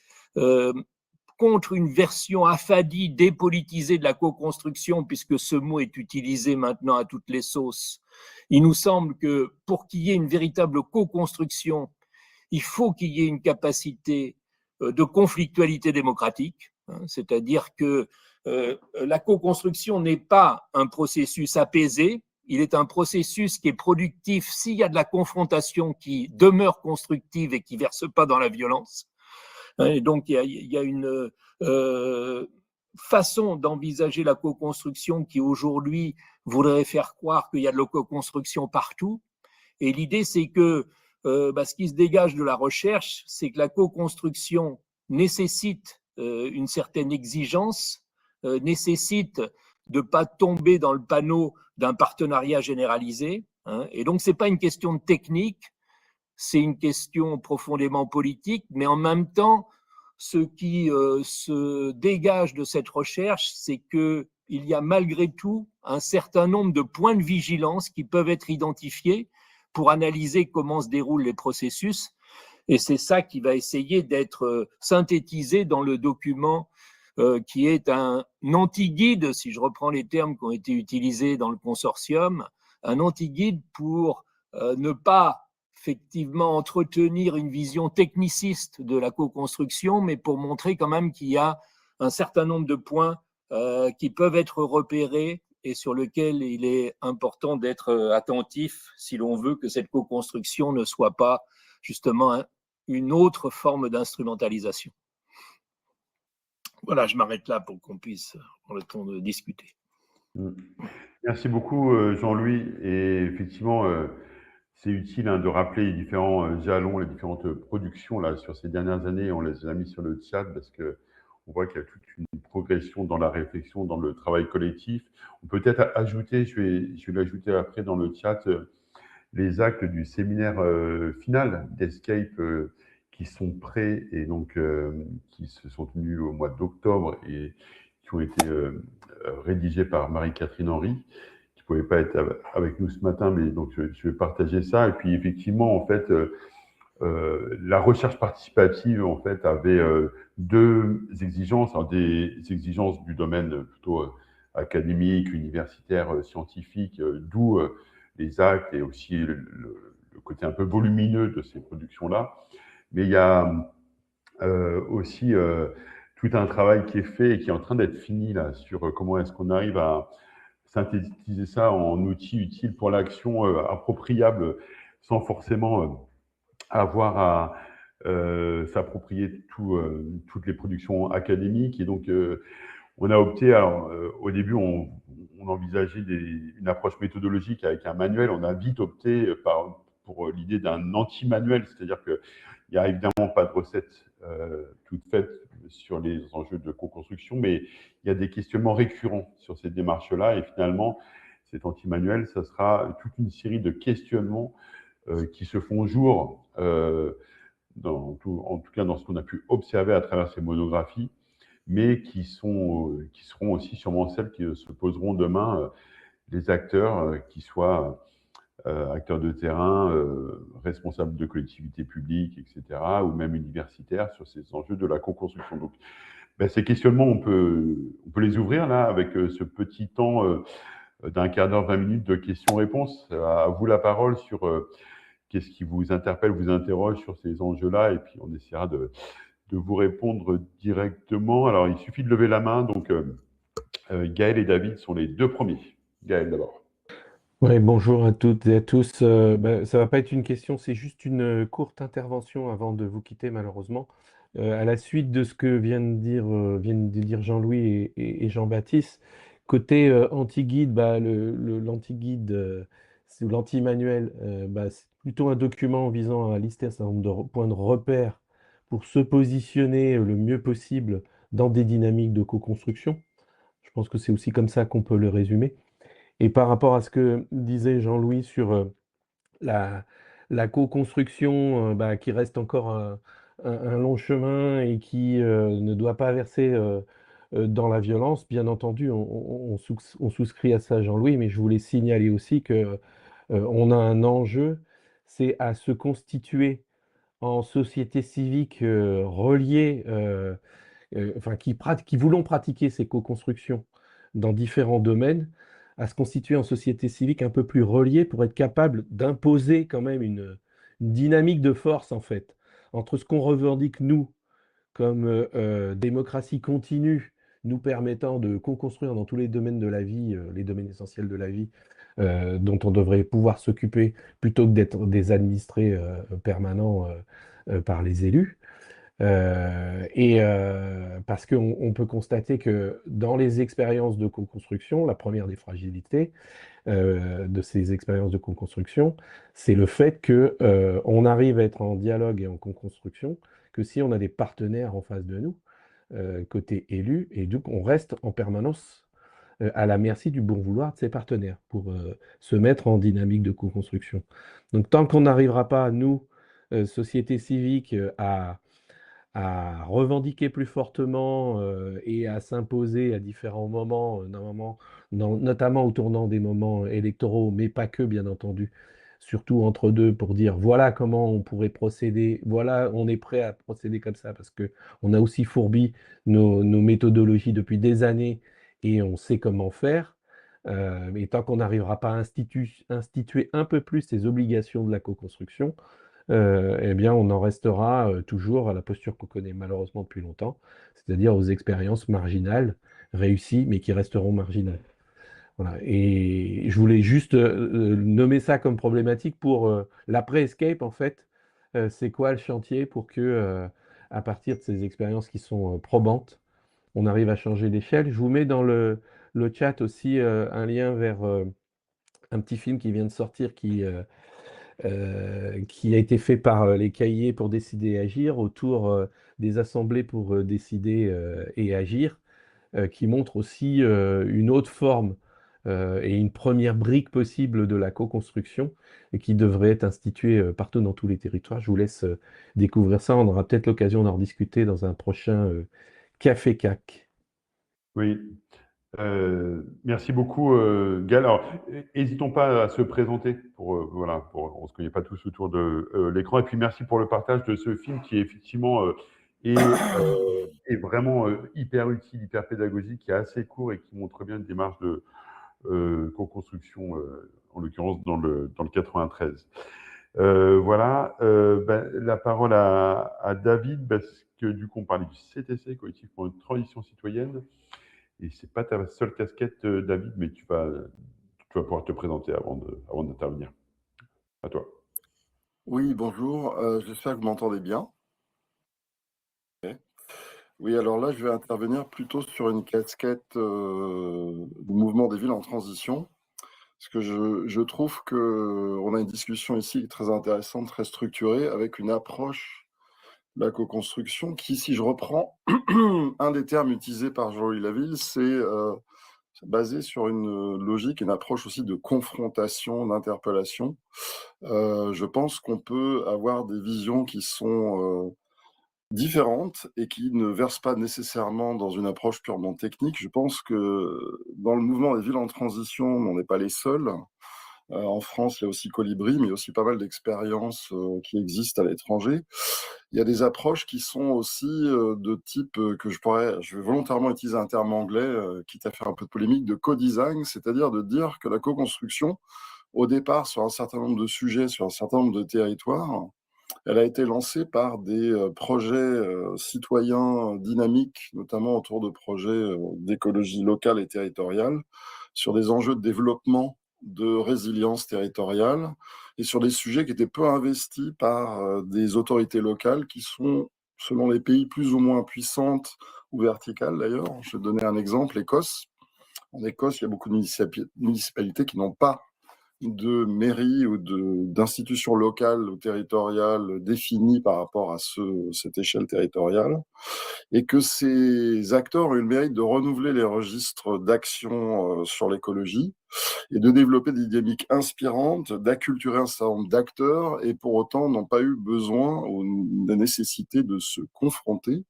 contre une version affadie, dépolitisée de la co-construction, puisque ce mot est utilisé maintenant à toutes les sauces, il nous semble que pour qu'il y ait une véritable co-construction, il faut qu'il y ait une capacité de conflictualité démocratique, c'est-à-dire que la co-construction n'est pas un processus apaisé, il est un processus qui est productif s'il y a de la confrontation qui demeure constructive et qui ne verse pas dans la violence. Et donc, il y a une façon d'envisager la co-construction qui aujourd'hui voudrait faire croire qu'il y a de la co-construction partout. Et l'idée, c'est que ce qui se dégage de la recherche, c'est que la co-construction nécessite une certaine exigence, nécessite de ne pas tomber dans le panneau d'un partenariat généralisé. Et donc, ce n'est pas une question de technique, c'est une question profondément politique, mais en même temps, ce qui se dégage de cette recherche, c'est qu'il y a malgré tout un certain nombre de points de vigilance qui peuvent être identifiés pour analyser comment se déroulent les processus. Et c'est ça qui va essayer d'être synthétisé dans le document qui est un anti-guide, si je reprends les termes qui ont été utilisés dans le consortium, un anti-guide pour ne pas effectivement entretenir une vision techniciste de la co-construction, mais pour montrer quand même qu'il y a un certain nombre de points qui peuvent être repérés et sur lesquels il est important d'être attentif si l'on veut que cette co-construction ne soit pas justement une autre forme d'instrumentalisation. Voilà, je m'arrête là pour qu'on puisse avoir le temps de discuter. Merci beaucoup, Jean-Louis. Et effectivement, c'est utile de rappeler les différents jalons, les différentes productions là, sur ces dernières années. On les a mis sur le chat parce qu'on voit qu'il y a toute une progression dans la réflexion, dans le travail collectif. On peut peut-être ajouter, je vais l'ajouter après dans le chat, les actes du séminaire final d'Escape qui sont prêts et donc qui se sont tenus au mois d'octobre et qui ont été rédigés par Marie-Catherine Henry, qui ne pouvait pas être avec nous ce matin, mais donc je vais partager ça. Et puis effectivement, en fait, la recherche participative en fait avait deux exigences, des exigences du domaine plutôt académique, universitaire, scientifique, d'où les actes et aussi le côté un peu volumineux de ces productions-là. Mais il y a aussi tout un travail qui est fait et qui est en train d'être fini là, sur comment est-ce qu'on arrive à synthétiser ça en outils utiles pour l'action appropriable sans forcément avoir à s'approprier toutes les productions académiques. Et donc, on a opté, alors au début, on envisageait une approche méthodologique avec un manuel. On a vite opté pour l'idée d'un anti-manuel, c'est-à-dire qu'il n'y a évidemment pas de recette toute faite sur les enjeux de co-construction, mais il y a des questionnements récurrents sur cette démarche-là. Et finalement, cet anti-manuel, ça sera toute une série de questionnements qui se font jour, en tout cas dans ce qu'on a pu observer à travers ces monographies, mais qui seront aussi sûrement celles qui se poseront demain des acteurs qui soient acteurs de terrain, responsables de collectivités publiques, etc., ou même universitaires sur ces enjeux de la co-construction. Donc, ces questionnements, on peut les ouvrir là avec ce petit temps d'un quart d'heure, 20 minutes de questions-réponses. À vous la parole sur qu'est-ce qui vous interpelle, vous interroge sur ces enjeux-là, et puis on essaiera de vous répondre directement. Alors, il suffit de lever la main, donc Gaël et David sont les deux premiers. Gaël d'abord. Ouais, bonjour à toutes et à tous. Ça va pas être une question, c'est juste une courte intervention avant de vous quitter malheureusement. À la suite de ce que viennent de dire Jean-Louis et Jean-Baptiste, côté anti-guide, l'anti-guide ou l'anti-manuel, c'est plutôt un document visant à lister un certain nombre de points de repère pour se positionner le mieux possible dans des dynamiques de co-construction. Je pense que c'est aussi comme ça qu'on peut le résumer. Et par rapport à ce que disait Jean-Louis sur la co-construction, qui reste encore un long chemin et qui ne doit pas verser dans la violence, bien entendu, on souscrit à ça, Jean-Louis, mais je voulais signaler aussi que on a un enjeu, c'est à se constituer en société civique reliée, qui voulons pratiquer ces co-constructions dans différents domaines, à se constituer en société civique un peu plus reliée pour être capable d'imposer quand même une dynamique de force, en fait, entre ce qu'on revendique, nous, comme démocratie continue, nous permettant de co-construire dans tous les domaines de la vie, les domaines essentiels de la vie, dont on devrait pouvoir s'occuper plutôt que d'être des administrés permanents par les élus. Parce qu'on peut constater que dans les expériences de co-construction, la première des fragilités de ces expériences de co-construction, c'est le fait qu'on arrive à être en dialogue et en co-construction que si on a des partenaires en face de nous, côté élu, et donc on reste en permanence à la merci du bon vouloir de ses partenaires pour se mettre en dynamique de co-construction. Donc tant qu'on n'arrivera pas, nous, société civique, à revendiquer plus fortement et à s'imposer à différents moments, notamment au tournant des moments électoraux, mais pas que, bien entendu, surtout entre deux, pour dire voilà comment on pourrait procéder, voilà, on est prêt à procéder comme ça, parce qu'on a aussi fourbi nos méthodologies depuis des années et on sait comment faire. Mais tant qu'on n'arrivera pas à instituer un peu plus ces obligations de la co-construction, eh bien, on en restera toujours à la posture qu'on connaît malheureusement depuis longtemps, c'est-à-dire aux expériences marginales, réussies, mais qui resteront marginales. Voilà. Et je voulais juste nommer ça comme problématique pour l'après-escape, en fait. C'est quoi le chantier pour que, à partir de ces expériences qui sont probantes, on arrive à changer d'échelle. Je vous mets dans le chat aussi un lien vers un petit film qui vient de sortir qui a été fait par les cahiers pour décider et agir autour des assemblées pour décider et agir, qui montre aussi une autre forme et une première brique possible de la co-construction et qui devrait être instituée partout dans tous les territoires. Je vous laisse découvrir ça. On aura peut-être l'occasion d'en rediscuter dans un prochain Café CAC. Oui. Merci beaucoup, Gaël. Alors, n'hésitons pas à se présenter voilà, on ne se connaît pas tous autour de l'écran. Et puis, merci pour le partage de ce film qui, effectivement, est vraiment hyper utile, hyper pédagogique, qui est assez court et qui montre bien une démarche de co-construction, en l'occurrence dans le 93. Voilà. La parole à David, parce que du coup, on parlait du CTC, Collectif pour une transition citoyenne. Et c'est pas ta seule casquette, David, mais tu vas pouvoir te présenter avant d'intervenir. À toi. Oui, bonjour. J'espère que vous m'entendez bien. Ok. Oui, alors là, je vais intervenir plutôt sur une casquette du mouvement des villes en transition, parce que je trouve qu'on a une discussion ici très intéressante, très structurée, avec une approche de la co-construction qui, si je reprends un des termes utilisés par Jean-Louis Laville, c'est basé sur une logique, une approche aussi de confrontation, d'interpellation. Je pense qu'on peut avoir des visions qui sont différentes et qui ne versent pas nécessairement dans une approche purement technique. Je pense que dans le mouvement des villes en transition, on n'est pas les seuls. En France, il y a aussi Colibri, mais il y a aussi pas mal d'expériences qui existent à l'étranger. Il y a des approches qui sont aussi de type que je vais volontairement utiliser un terme anglais, quitte à faire un peu de polémique, de co-design, c'est-à-dire de dire que la co-construction au départ sur un certain nombre de sujets, sur un certain nombre de territoires. Elle a été lancée par des projets citoyens dynamiques, notamment autour de projets d'écologie locale et territoriale, sur des enjeux de développement de résilience territoriale et sur des sujets qui étaient peu investis par des autorités locales qui sont, selon les pays, plus ou moins puissantes ou verticales d'ailleurs. Je vais donner un exemple, l'Écosse. En Écosse, il y a beaucoup de municipalités qui n'ont pas de mairie ou d'institutions locales ou territoriales définies par rapport à cette échelle territoriale, et que ces acteurs ont eu le mérite de renouveler les registres d'action sur l'écologie et de développer des dynamiques inspirantes, d'acculturer un certain nombre d'acteurs, et pour autant n'ont pas eu besoin ou la nécessité de se confronter.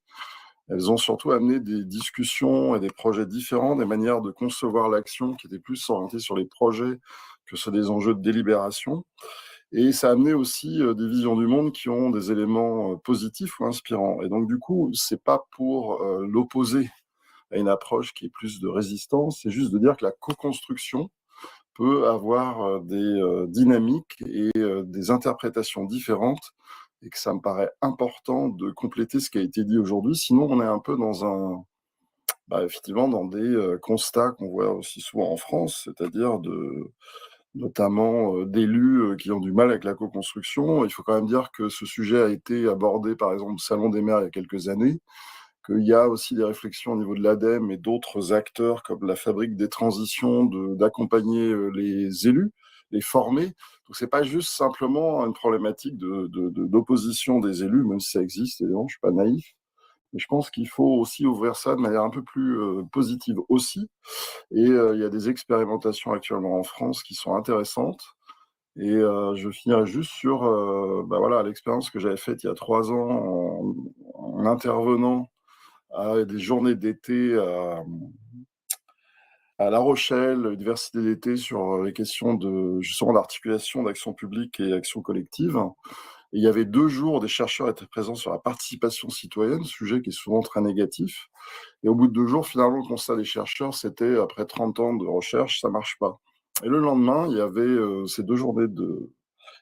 Elles ont surtout amené des discussions et des projets différents, des manières de concevoir l'action qui étaient plus orientées sur les projets que sur des enjeux de délibération. Et ça a amené aussi des visions du monde qui ont des éléments positifs ou inspirants. Et donc, du coup, c'est pas pour l'opposer à une approche qui est plus de résistance, c'est juste de dire que la co-construction peut avoir des dynamiques et des interprétations différentes, et que ça me paraît important de compléter ce qui a été dit aujourd'hui. Sinon, on est un peu dans effectivement, dans des constats qu'on voit aussi souvent en France, c'est-à-dire notamment d'élus qui ont du mal avec la co-construction. Il faut quand même dire que ce sujet a été abordé, par exemple, au Salon des maires il y a quelques années, qu'il y a aussi des réflexions au niveau de l'ADEME et d'autres acteurs comme la Fabrique des transitions d'accompagner les élus, les former. Donc c'est pas juste simplement une problématique d'opposition des élus, même si ça existe, évidemment, je suis pas naïf. Mais je pense qu'il faut aussi ouvrir ça de manière un peu plus positive aussi. Et il y a des expérimentations actuellement en France qui sont intéressantes. Et je finirai juste sur l'expérience que j'avais faite il y a 3 ans en intervenant à des journées d'été à La Rochelle, université d'été, sur les questions justement d'articulation d'action publique et action collective. Et il y avait 2 jours, des chercheurs étaient présents sur la participation citoyenne, sujet qui est souvent très négatif. Et au bout de 2 jours, finalement, le constat des chercheurs, c'était, après 30 ans de recherche, ça marche pas. Et le lendemain, il y avait ces 2 journées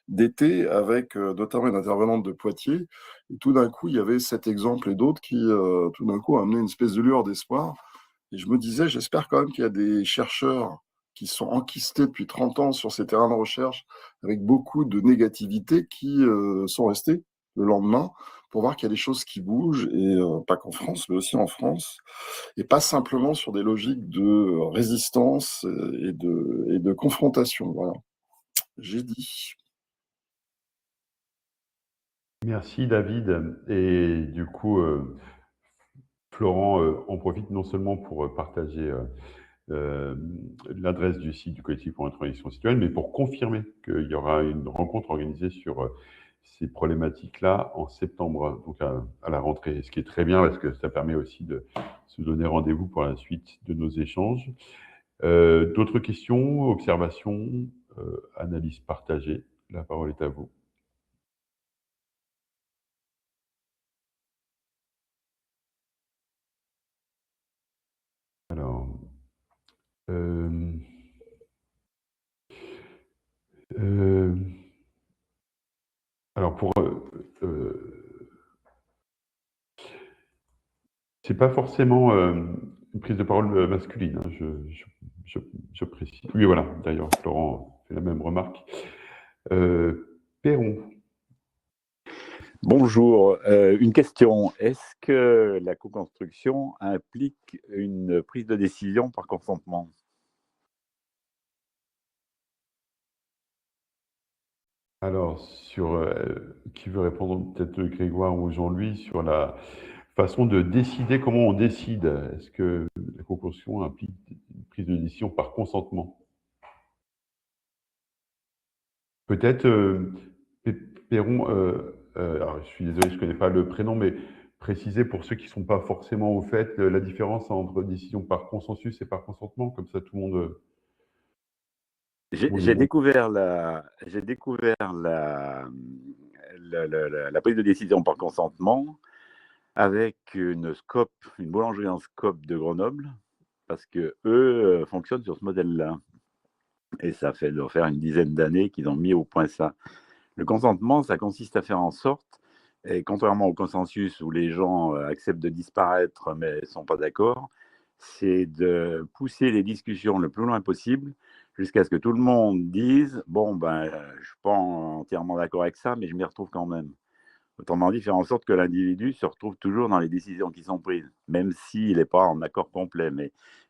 d'été avec notamment une intervenante de Poitiers. Et tout d'un coup, il y avait cet exemple et d'autres qui, tout d'un coup, amenaient une espèce de lueur d'espoir. Et je me disais, j'espère quand même qu'il y a des chercheurs qui sont enquistés depuis 30 ans sur ces terrains de recherche avec beaucoup de négativité qui sont restés le lendemain pour voir qu'il y a des choses qui bougent, et pas qu'en France, mais aussi en France, et pas simplement sur des logiques de résistance et de confrontation. Voilà, j'ai dit. Merci David. Et du coup, Florent en profite non seulement pour partager l'adresse du site du collectif pour la transition citoyenne, mais pour confirmer qu'il y aura une rencontre organisée sur ces problématiques-là en septembre, donc à la rentrée, ce qui est très bien parce que ça permet aussi de se donner rendez-vous pour la suite de nos échanges. D'autres questions, observations, analyses partagées? La parole est à vous. Alors, pour c'est pas forcément une prise de parole masculine, hein, je précise. Oui, voilà, d'ailleurs, Florent fait la même remarque. Perron. Bonjour, une question. Est-ce que la co-construction implique une prise de décision par consentement? Alors, qui veut répondre, peut-être Grégoire ou Jean-Louis, sur la façon de décider, comment on décide? Est-ce que la co-construction implique une prise de décision par consentement? Peut-être, Perron, alors je suis désolé, je ne connais pas le prénom, mais préciser pour ceux qui ne sont pas forcément au fait, la différence entre décision par consensus et par consentement, comme ça tout le monde... J'ai découvert la prise de décision par consentement avec une boulangerie en scope de Grenoble, parce que eux fonctionnent sur ce modèle-là. Et ça doit faire une dizaine d'années qu'ils ont mis au point ça. Le consentement, ça consiste à faire en sorte, et contrairement au consensus où les gens acceptent de disparaître mais ne sont pas d'accord, c'est de pousser les discussions le plus loin possible jusqu'à ce que tout le monde dise « bon, ben, je ne suis pas entièrement d'accord avec ça, mais je m'y retrouve quand même ». Autrement dit, faire en sorte que l'individu se retrouve toujours dans les décisions qui sont prises, même s'il n'est pas en accord complet,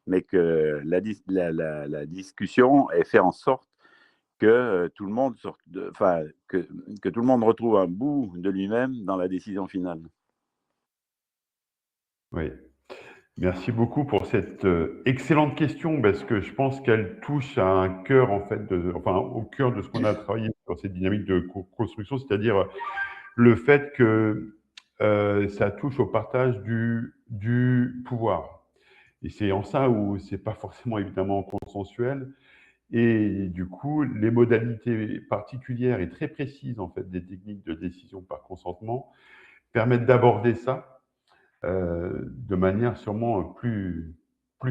mais que la discussion est faire en sorte que tout le monde que tout le monde retrouve un bout de lui-même dans la décision finale. Oui. Merci beaucoup pour cette excellente question parce que je pense qu'elle touche à un cœur en fait, au cœur de ce qu'on a travaillé sur cette dynamique de construction, c'est-à-dire le fait que ça touche au partage du pouvoir. Et c'est en ça où c'est pas forcément évidemment consensuel. Et du coup, les modalités particulières et très précises en fait des techniques de décision par consentement permettent d'aborder ça de manière sûrement plus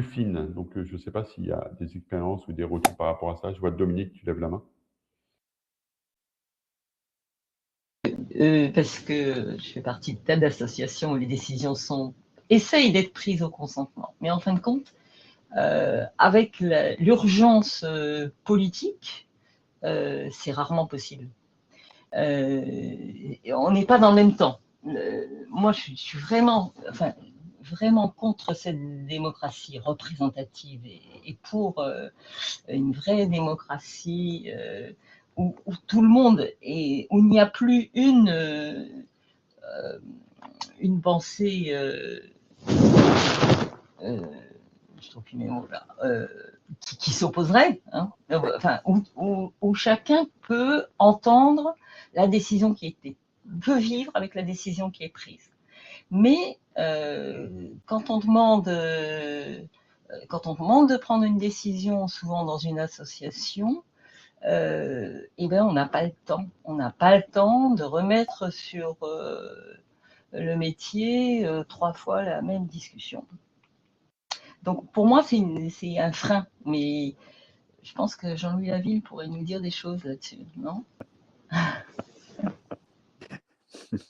fine. Donc, je ne sais pas s'il y a des expériences ou des retours par rapport à ça. Je vois Dominique, tu lèves la main. Parce que je fais partie de tas d'associations où les décisions essayent d'être prises au consentement. Mais en fin de compte, avec l'urgence politique, c'est rarement possible. On n'est pas dans le même temps. Moi, je suis vraiment contre cette démocratie représentative et pour une vraie démocratie où tout le monde où il n'y a plus une pensée, je trouve plus mes mots là, qui s'opposerait, hein, où chacun peut entendre la décision qui a été, peut vivre avec la décision qui est prise. Mais quand on demande de prendre une décision, souvent dans une association, eh ben on n'a pas le temps. On n'a pas le temps de remettre sur le métier 3 fois la même discussion. Donc pour moi, c'est un frein. Mais je pense que Jean-Louis Laville pourrait nous dire des choses là-dessus, non?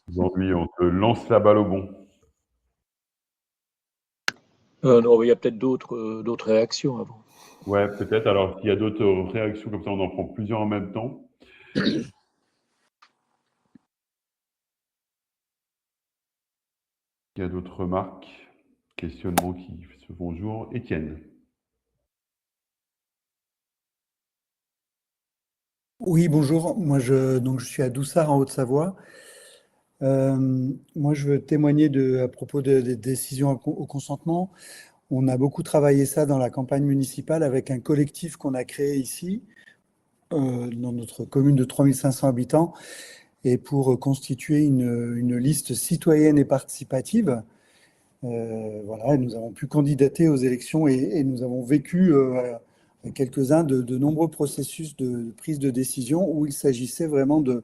Jean-Louis, on te lance la balle au bon. Non, il y a peut-être d'autres réactions avant. Ouais, peut-être. Alors, s'il y a d'autres réactions comme ça, on en prend plusieurs en même temps. Il y a d'autres remarques, questionnements qui se font jour. Étienne. Oui, bonjour. Moi, je suis à Doussard, en Haute-Savoie. Moi, je veux témoigner à propos des décisions au consentement. On a beaucoup travaillé ça dans la campagne municipale avec un collectif qu'on a créé ici, dans notre commune de 3500 habitants, et pour constituer une liste citoyenne et participative. Voilà, et nous avons pu candidater aux élections et nous avons vécu quelques-uns de nombreux processus de prise de décision où il s'agissait vraiment de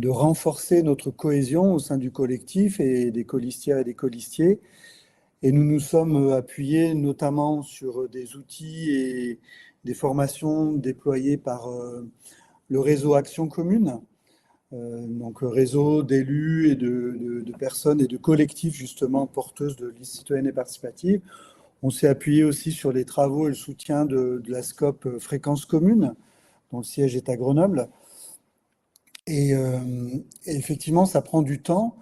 renforcer notre cohésion au sein du collectif et des colistières et des colistiers. Et nous nous sommes appuyés notamment sur des outils et des formations déployées par le réseau Action Commune, donc réseau d'élus et de personnes et de collectifs justement porteuses de listes citoyennes et participatives. On s'est appuyé aussi sur les travaux et le soutien de la SCOP Fréquence Commune, dont le siège est à Grenoble. Et effectivement, ça prend du temps,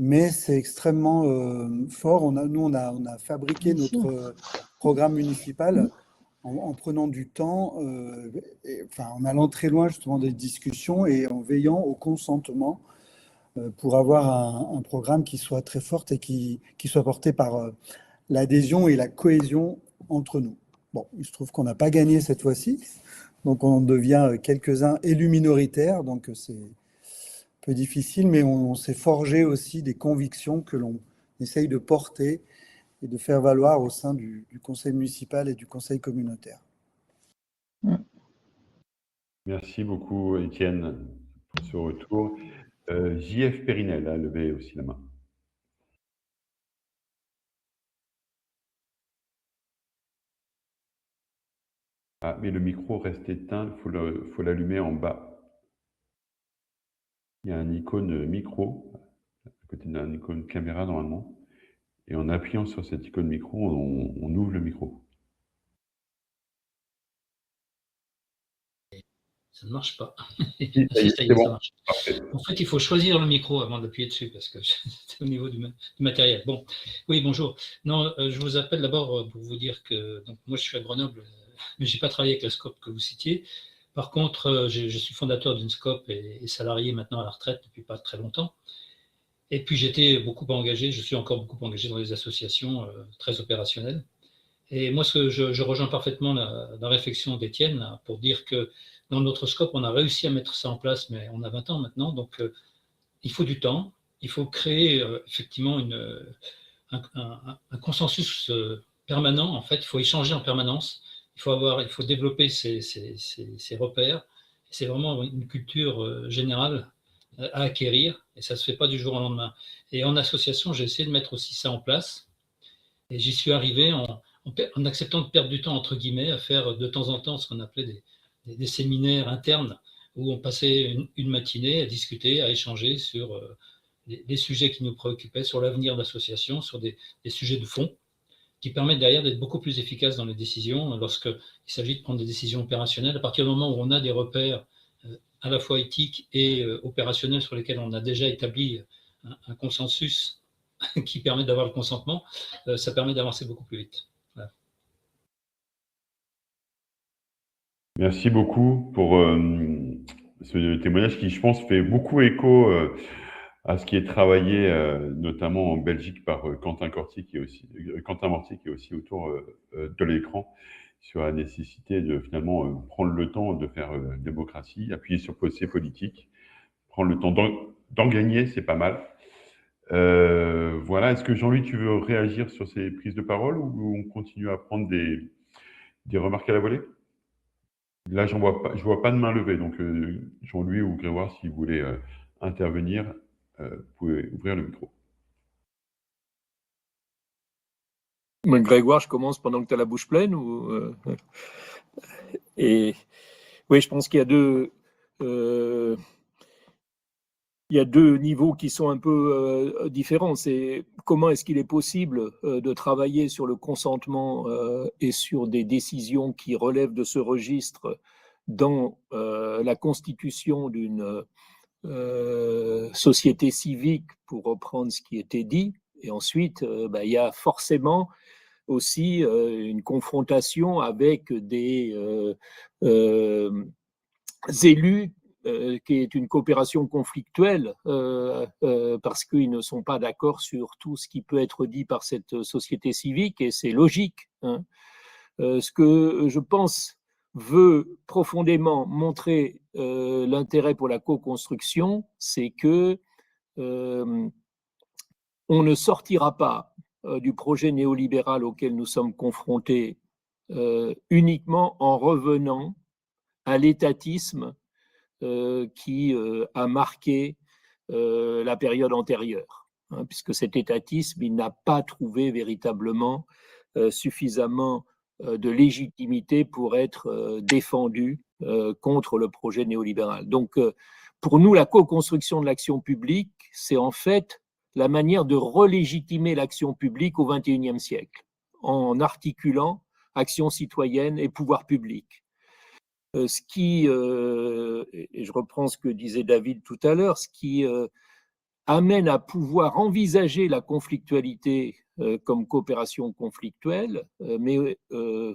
mais c'est extrêmement fort. Nous, on a fabriqué notre programme municipal en prenant du temps, en allant très loin justement des discussions et en veillant au consentement pour avoir un programme qui soit très fort et qui soit porté par l'adhésion et la cohésion entre nous. Bon, il se trouve qu'on n'a pas gagné cette fois-ci, donc on devient quelques-uns élus minoritaires, donc c'est un peu difficile, mais on s'est forgé aussi des convictions que l'on essaye de porter et de faire valoir au sein du conseil municipal et du conseil communautaire. Merci beaucoup, Étienne, pour ce retour. JF Périnel a levé aussi la main. Ah, mais le micro reste éteint, il faut l'allumer en bas. Il y a un icône micro, à côté d'un icône caméra normalement. Et en appuyant sur cette icône micro, on ouvre le micro. Ça ne marche pas. Si, ça y Si, est, ça y c'est est, ça bon. marche. Parfait. En fait, il faut choisir le micro avant d'appuyer dessus parce que c'est au niveau du matériel. Bon, oui, bonjour. Non, je vous appelle d'abord pour vous dire que donc, moi, je suis à Grenoble, mais je n'ai pas travaillé avec la SCOP que vous citiez. Par contre, je suis fondateur d'une SCOP et salarié maintenant à la retraite depuis pas très longtemps. Et puis, j'étais beaucoup engagé, je suis encore beaucoup engagé dans les associations très opérationnelles. Et moi, je rejoins parfaitement la réflexion d'Étienne pour dire que dans notre scope, on a réussi à mettre ça en place, mais on a 20 ans maintenant, donc il faut du temps, il faut créer effectivement un consensus permanent, en fait, il faut échanger en permanence, il faut développer ces repères, c'est vraiment une culture générale à acquérir, et ça ne se fait pas du jour au lendemain. Et en association, j'ai essayé de mettre aussi ça en place, et j'y suis arrivé en acceptant de perdre du temps, entre guillemets, à faire de temps en temps ce qu'on appelait des séminaires internes où on passait une matinée à discuter, à échanger sur des sujets qui nous préoccupaient, sur l'avenir de l'association, sur des sujets de fond qui permettent derrière d'être beaucoup plus efficaces dans les décisions lorsqu'il s'agit de prendre des décisions opérationnelles. À partir du moment où on a des repères à la fois éthiques et opérationnels sur lesquels on a déjà établi un consensus qui permet d'avoir le consentement, ça permet d'avancer beaucoup plus vite. Voilà. Merci beaucoup pour ce témoignage qui, je pense, fait beaucoup écho à ce qui est travaillé notamment en Belgique par Quentin Mortier, qui est aussi autour de l'écran, sur la nécessité de finalement prendre le temps de faire démocratie, appuyer sur ces politiques, prendre le temps d'en gagner, c'est pas mal. Voilà, est-ce que Jean-Louis, tu veux réagir sur ces prises de parole ou on continue à prendre des remarques à la volée? Là, je vois pas de main levée, donc Jean-Louis ou Grégoire, si vous voulez intervenir, vous pouvez ouvrir le micro. Grégoire, je commence pendant que tu as la bouche pleine Et oui, je pense qu'il y a deux niveaux qui sont un peu différents. C'est comment est-ce qu'il est possible de travailler sur le consentement et sur des décisions qui relèvent de ce registre dans la constitution d'une société civique, pour reprendre ce qui était dit. Et ensuite, il y a forcément aussi une confrontation avec des élus qui est une coopération conflictuelle parce qu'ils ne sont pas d'accord sur tout ce qui peut être dit par cette société civique, et c'est logique. Hein. Ce que je pense veut profondément montrer l'intérêt pour la co-construction, c'est que on ne sortira pas du projet néolibéral auquel nous sommes confrontés uniquement en revenant à l'étatisme qui a marqué la période antérieure, hein, puisque cet étatisme, il n'a pas trouvé véritablement suffisamment de légitimité pour être défendu contre le projet néolibéral. Donc, pour nous, la co-construction de l'action publique, c'est en fait la manière de relégitimer l'action publique au XXIe siècle, en articulant action citoyenne et pouvoir public. Ce qui, et je reprends ce que disait David tout à l'heure, ce qui amène à pouvoir envisager la conflictualité comme coopération conflictuelle, mais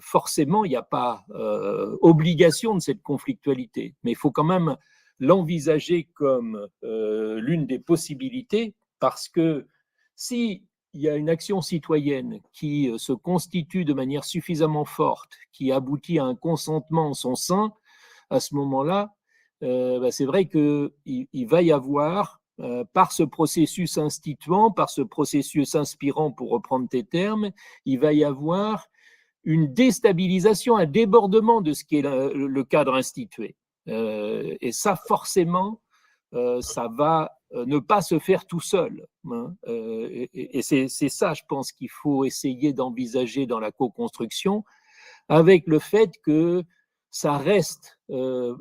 forcément, il n'y a pas obligation de cette conflictualité, mais il faut quand même l'envisager comme l'une des possibilités, parce que si il y a une action citoyenne qui se constitue de manière suffisamment forte, qui aboutit à un consentement en son sein, à ce moment-là, c'est vrai qu'il va y avoir, par ce processus instituant, par ce processus inspirant, pour reprendre tes termes, il va y avoir une déstabilisation, un débordement de ce qui est le cadre institué. Et ça, forcément, ça va ne pas se faire tout seul. Hein. Et c'est ça, je pense, qu'il faut essayer d'envisager dans la co-construction, avec le fait que ça reste,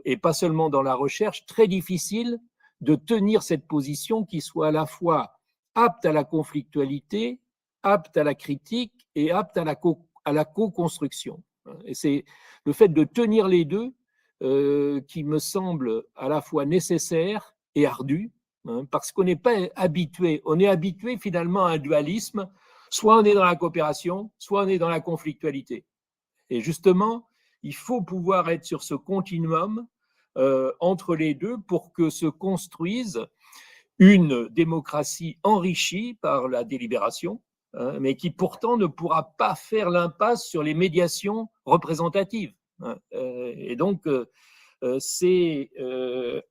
et pas seulement dans la recherche, très difficile de tenir cette position qui soit à la fois apte à la conflictualité, apte à la critique et apte à la co-construction. Et c'est le fait de tenir les deux qui me semble à la fois nécessaire et ardu, parce qu'on n'est pas habitué, on est habitué finalement à un dualisme, soit on est dans la coopération, soit on est dans la conflictualité. Et justement, il faut pouvoir être sur ce continuum entre les deux pour que se construise une démocratie enrichie par la délibération, mais qui pourtant ne pourra pas faire l'impasse sur les médiations représentatives. Et donc, c'est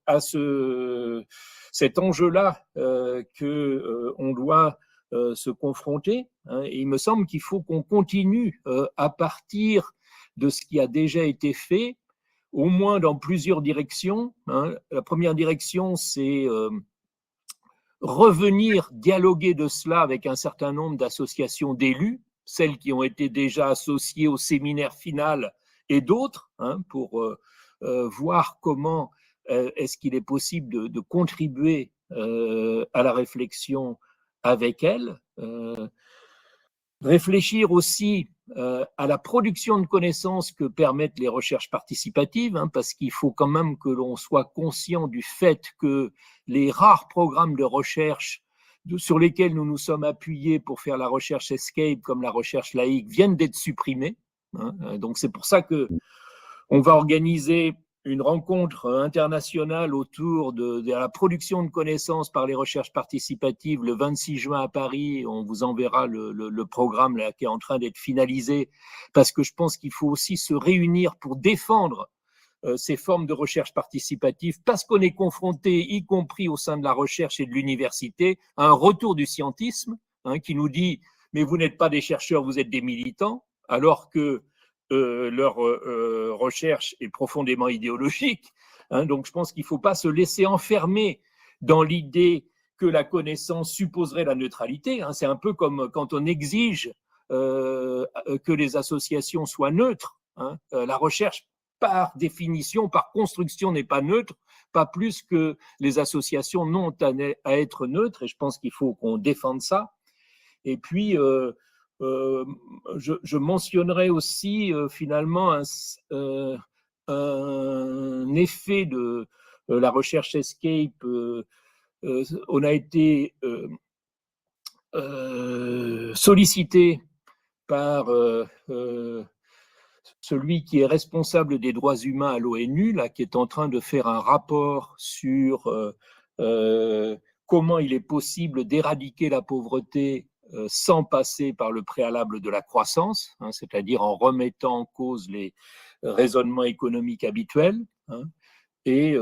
à cet enjeu-là qu'on doit se confronter. Et il me semble qu'il faut qu'on continue à partir de ce qui a déjà été fait, au moins dans plusieurs directions. La première direction, c'est revenir dialoguer de cela avec un certain nombre d'associations d'élus, celles qui ont été déjà associées au séminaire final et d'autres, pour voir comment est-ce qu'il est possible de contribuer à la réflexion avec elles. Réfléchir aussi à la production de connaissances que permettent les recherches participatives, parce qu'il faut quand même que l'on soit conscient du fait que les rares programmes de recherche sur lesquels nous nous sommes appuyés pour faire la recherche ESCAPE, comme la recherche laïque, viennent d'être supprimés. Donc c'est pour ça que on va organiser une rencontre internationale autour de la production de connaissances par les recherches participatives le 26 juin à Paris. On vous enverra le programme là, qui est en train d'être finalisé, parce que je pense qu'il faut aussi se réunir pour défendre ces formes de recherche participative, parce qu'on est confronté, y compris au sein de la recherche et de l'université, à un retour du scientisme qui nous dit « mais vous n'êtes pas des chercheurs, vous êtes des militants », alors que leur recherche est profondément idéologique. Donc je pense qu'il ne faut pas se laisser enfermer dans l'idée que la connaissance supposerait la neutralité. C'est un peu comme quand on exige que les associations soient neutres. La recherche, par définition, par construction, n'est pas neutre, pas plus que les associations n'ont à être neutres, et je pense qu'il faut qu'on défende ça. Et puis, je mentionnerai aussi finalement un effet de la recherche ESCAPE. On a été sollicité par celui qui est responsable des droits humains à l'ONU, là, qui est en train de faire un rapport sur comment il est possible d'éradiquer la pauvreté sans passer par le préalable de la croissance, c'est-à-dire en remettant en cause les raisonnements économiques habituels. Et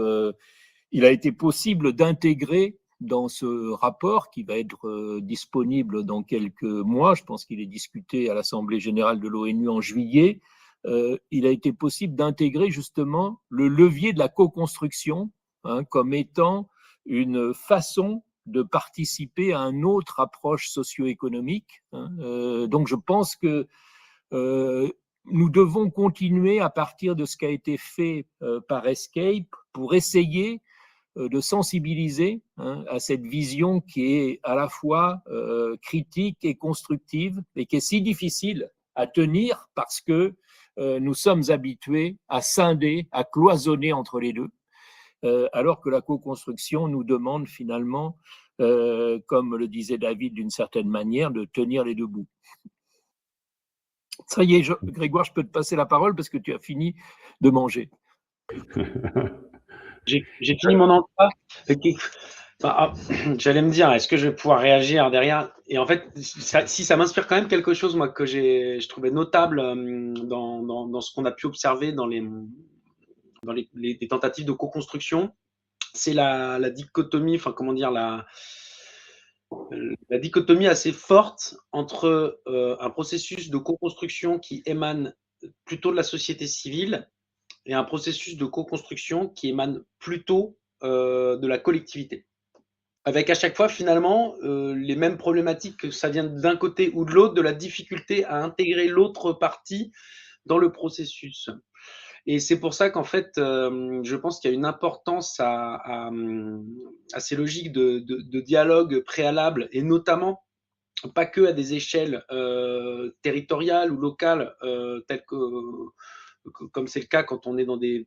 il a été possible d'intégrer dans ce rapport, qui va être disponible dans quelques mois, je pense qu'il est discuté à l'Assemblée générale de l'ONU en juillet, il a été possible d'intégrer justement le levier de la co-construction comme étant une façon de participer à une autre approche socio-économique. Donc je pense que nous devons continuer à partir de ce qui a été fait par ESCAPE pour essayer de sensibiliser à cette vision qui est à la fois critique et constructive, et qui est si difficile à tenir parce que nous sommes habitués à scinder, à cloisonner entre les deux, alors que la co-construction nous demande finalement, comme le disait David d'une certaine manière, de tenir les deux bouts. Ça y est, Grégoire, je peux te passer la parole parce que tu as fini de manger. J'ai fini mon emploi. J'allais me dire, est-ce que je vais pouvoir réagir derrière? Et en fait, si ça m'inspire quand même quelque chose, moi, que je trouvais notable dans ce qu'on a pu observer dans les tentatives de co-construction, c'est la dichotomie, enfin, comment dire, la dichotomie assez forte entre un processus de co-construction qui émane plutôt de la société civile et un processus de co-construction qui émane plutôt de la collectivité. Avec à chaque fois, finalement, les mêmes problématiques, que ça vient d'un côté ou de l'autre, de la difficulté à intégrer l'autre partie dans le processus. Et c'est pour ça qu'en fait, je pense qu'il y a une importance à ces logiques de dialogue préalable, et notamment pas que à des échelles territoriales ou locales, telles comme c'est le cas quand on est dans des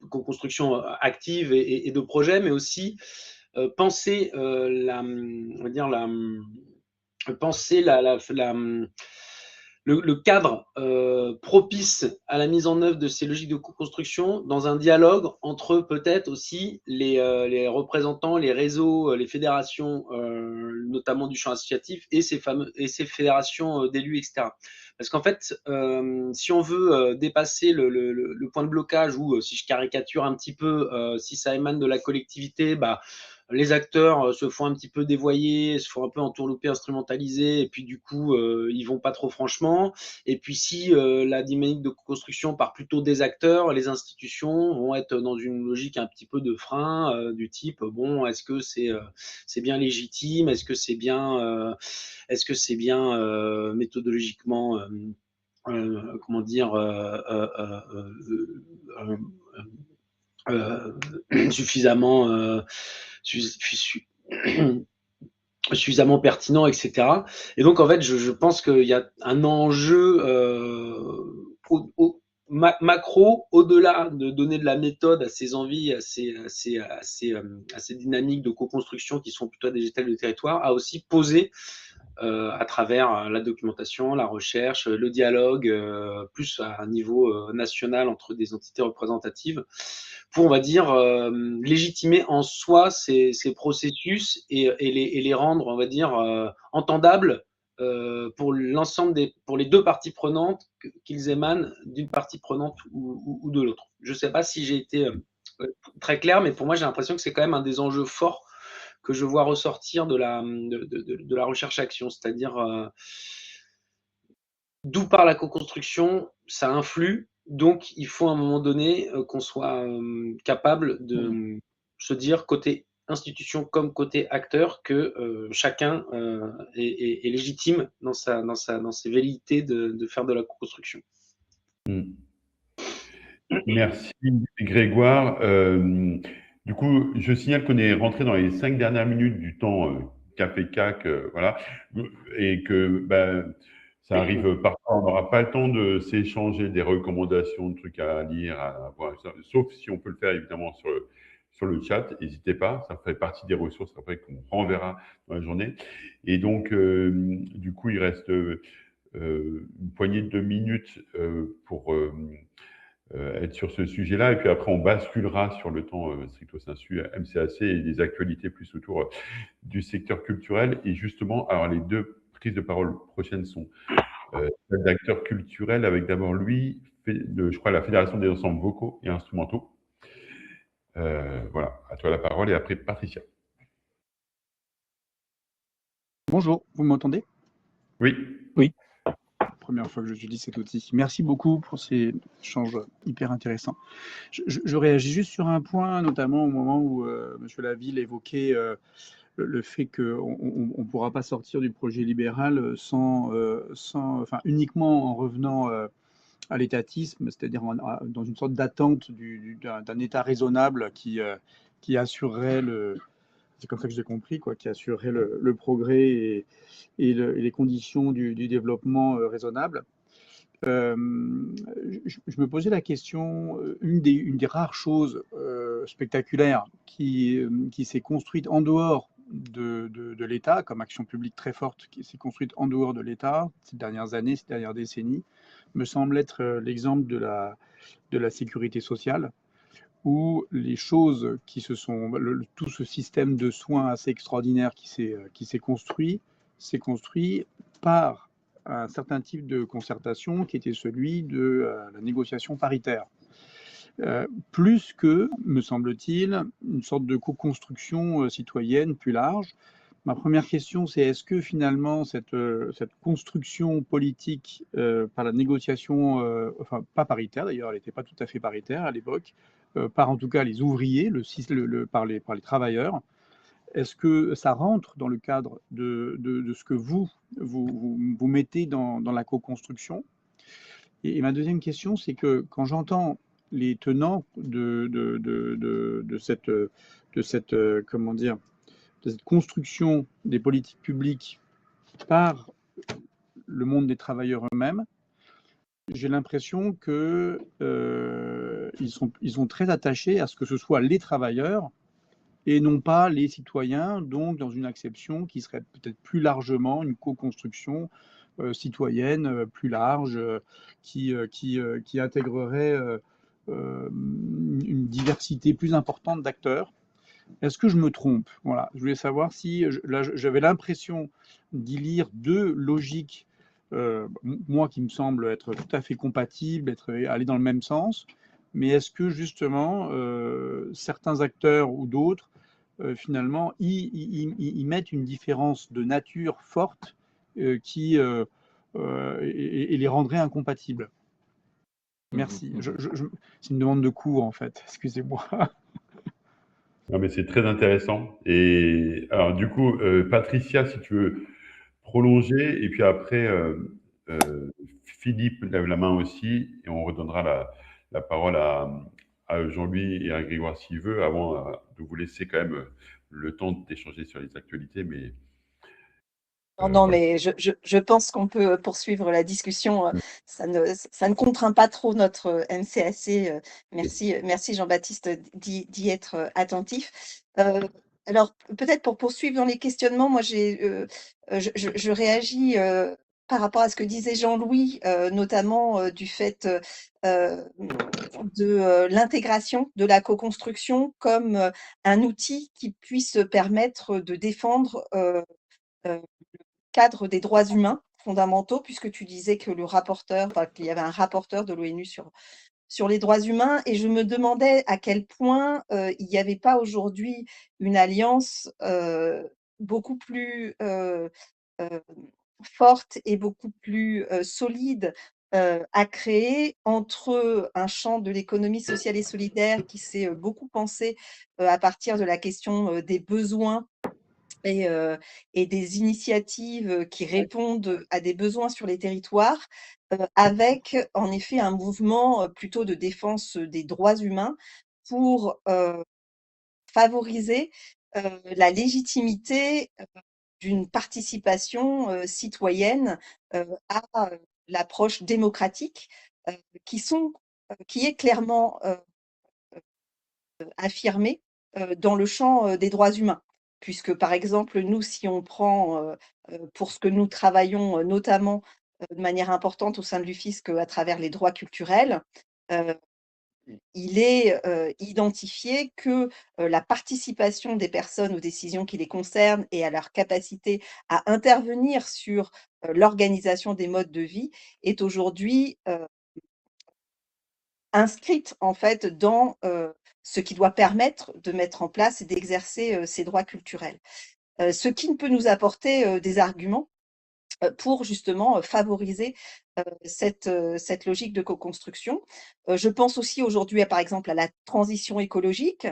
co-constructions actives et de projets, mais aussi penser on va dire penser le cadre propice à la mise en œuvre de ces logiques de co-construction dans un dialogue entre peut-être aussi les représentants, les réseaux, les fédérations, notamment du champ associatif, et ces fédérations d'élus, etc. Parce qu'en fait, si on veut dépasser le point de blocage, ou si je caricature un petit peu, si ça émane de la collectivité, les acteurs se font un petit peu dévoyer, se font un peu entourlouper, instrumentaliser, et puis du coup, ils vont pas trop franchement. Et puis si la dynamique de construction part plutôt des acteurs, les institutions vont être dans une logique un petit peu de frein, du type, bon, est-ce que c'est bien légitime, est-ce que c'est bien méthodologiquement, comment dire, suffisamment suffisamment pertinent, etc. Et donc, en fait, je pense qu'il y a un enjeu macro, au-delà de donner de la méthode à ces envies, à ces dynamiques de co-construction qui sont plutôt à des échelles de territoire, à aussi poser à travers la documentation, la recherche, le dialogue, plus à un niveau national entre des entités représentatives, pour, on va dire, légitimer en soi ces processus et les rendre, on va dire, entendables pour les deux parties prenantes, qu'ils émanent d'une partie prenante ou de l'autre. Je ne sais pas si j'ai été très clair, mais pour moi, j'ai l'impression que c'est quand même un des enjeux forts que je vois ressortir de la recherche-action, c'est-à-dire d'où part la co-construction, ça influe, donc il faut à un moment donné qu'on soit capable de se dire, côté institution comme côté acteur, que chacun est légitime dans ses velléités de faire de la co-construction. Merci Grégoire. Du coup, je signale qu'on est rentré dans les 5 dernières minutes du temps café CAC, voilà, et que ça arrive parfois, on n'aura pas le temps de s'échanger des recommandations, de trucs à lire, à voir, sauf si on peut le faire évidemment sur le chat. N'hésitez pas, ça fait partie des ressources après qu'on renverra dans la journée. Et donc, du coup, il reste une poignée de minutes pour être sur ce sujet-là. Et puis après, on basculera sur le temps stricto sensu, MCAC, et des actualités plus autour du secteur culturel. Et justement, alors les deux prises de parole prochaines sont celles d'acteurs culturels, avec d'abord lui, je crois, la Fédération des ensembles vocaux et instrumentaux. Voilà, à toi la parole, et après Patricia. Bonjour, vous m'entendez? Oui. Oui. Première fois que j'utilise cet outil. Merci beaucoup pour ces échanges hyper intéressants. Je réagis juste sur un point, notamment au moment où M. Laville évoquait le fait qu'on ne pourra pas sortir du projet libéral uniquement en revenant à l'étatisme, c'est-à-dire dans une sorte d'attente d'un État raisonnable qui assurerait c'est comme ça que j'ai compris, qui assurerait le progrès et les conditions du développement raisonnable. Je me posais la question, une des rares choses spectaculaires qui s'est construite en dehors de l'État, comme action publique très forte, qui s'est construite en dehors de l'État ces dernières années, ces dernières décennies, me semble être l'exemple de la sécurité sociale, où les choses tout ce système de soins assez extraordinaire qui s'est construit par un certain type de concertation qui était celui de la négociation paritaire. Plus que, me semble-t-il, une sorte de co-construction citoyenne plus large. Ma première question, c'est est-ce que finalement cette construction politique par la négociation, enfin pas paritaire d'ailleurs, elle n'était pas tout à fait paritaire à l'époque, par en tout cas les ouvriers, par les travailleurs, est-ce que ça rentre dans le cadre de ce que vous mettez dans la co-construction? Et ma deuxième question, c'est que quand j'entends les tenants comment dire, de cette construction des politiques publiques par le monde des travailleurs eux-mêmes, j'ai l'impression que ils sont très attachés à ce que ce soit les travailleurs et non pas les citoyens, donc dans une acception qui serait peut-être plus largement une co-construction citoyenne plus large, qui intégrerait une diversité plus importante d'acteurs. Est-ce que je me trompe? Voilà, je voulais savoir si là, j'avais l'impression d'y lire deux logiques, moi qui me semblent être tout à fait compatibles, aller dans le même sens. Mais est-ce que justement certains acteurs ou d'autres finalement y mettent une différence de nature forte et les rendrait incompatibles? Merci. C'est une demande de cours en fait. Excusez-moi. Non, mais c'est très intéressant. Et alors, du coup, Patricia, si tu veux prolonger, et puis après, Philippe lève la main aussi, et on redonnera la parole à Jean-Louis et à Grégoire s'il veut, avant de vous laisser quand même le temps d'échanger sur les actualités. Mais Non, voilà. mais je pense qu'on peut poursuivre la discussion. Ça ne contraint pas trop notre MCAC. Merci Jean-Baptiste d'y être attentif. Alors, peut-être pour poursuivre dans les questionnements, moi, je réagis par rapport à ce que disait Jean-Louis, notamment du fait de l'intégration de la co-construction comme un outil qui puisse permettre de défendre cadre des droits humains fondamentaux, puisque tu disais que qu'il y avait un rapporteur de l'ONU sur les droits humains, et je me demandais à quel point il n'y avait pas aujourd'hui une alliance beaucoup plus forte et beaucoup plus solide à créer entre un champ de l'économie sociale et solidaire qui s'est beaucoup pensé à partir de la question des besoins et des initiatives qui répondent à des besoins sur les territoires, avec en effet un mouvement plutôt de défense des droits humains pour favoriser la légitimité d'une participation citoyenne à l'approche démocratique euh, qui, sont, qui est clairement affirmée dans le champ des droits humains. Puisque, par exemple, nous, si on prend pour ce que nous travaillons, notamment de manière importante au sein de l'UFISC à travers les droits culturels, il est identifié que la participation des personnes aux décisions qui les concernent et à leur capacité à intervenir sur l'organisation des modes de vie est aujourd'hui inscrite en fait dans ce qui doit permettre de mettre en place et d'exercer ces droits culturels. Ce qui ne peut nous apporter des arguments pour justement favoriser cette logique de co-construction. Je pense aussi aujourd'hui, par exemple, à la transition écologique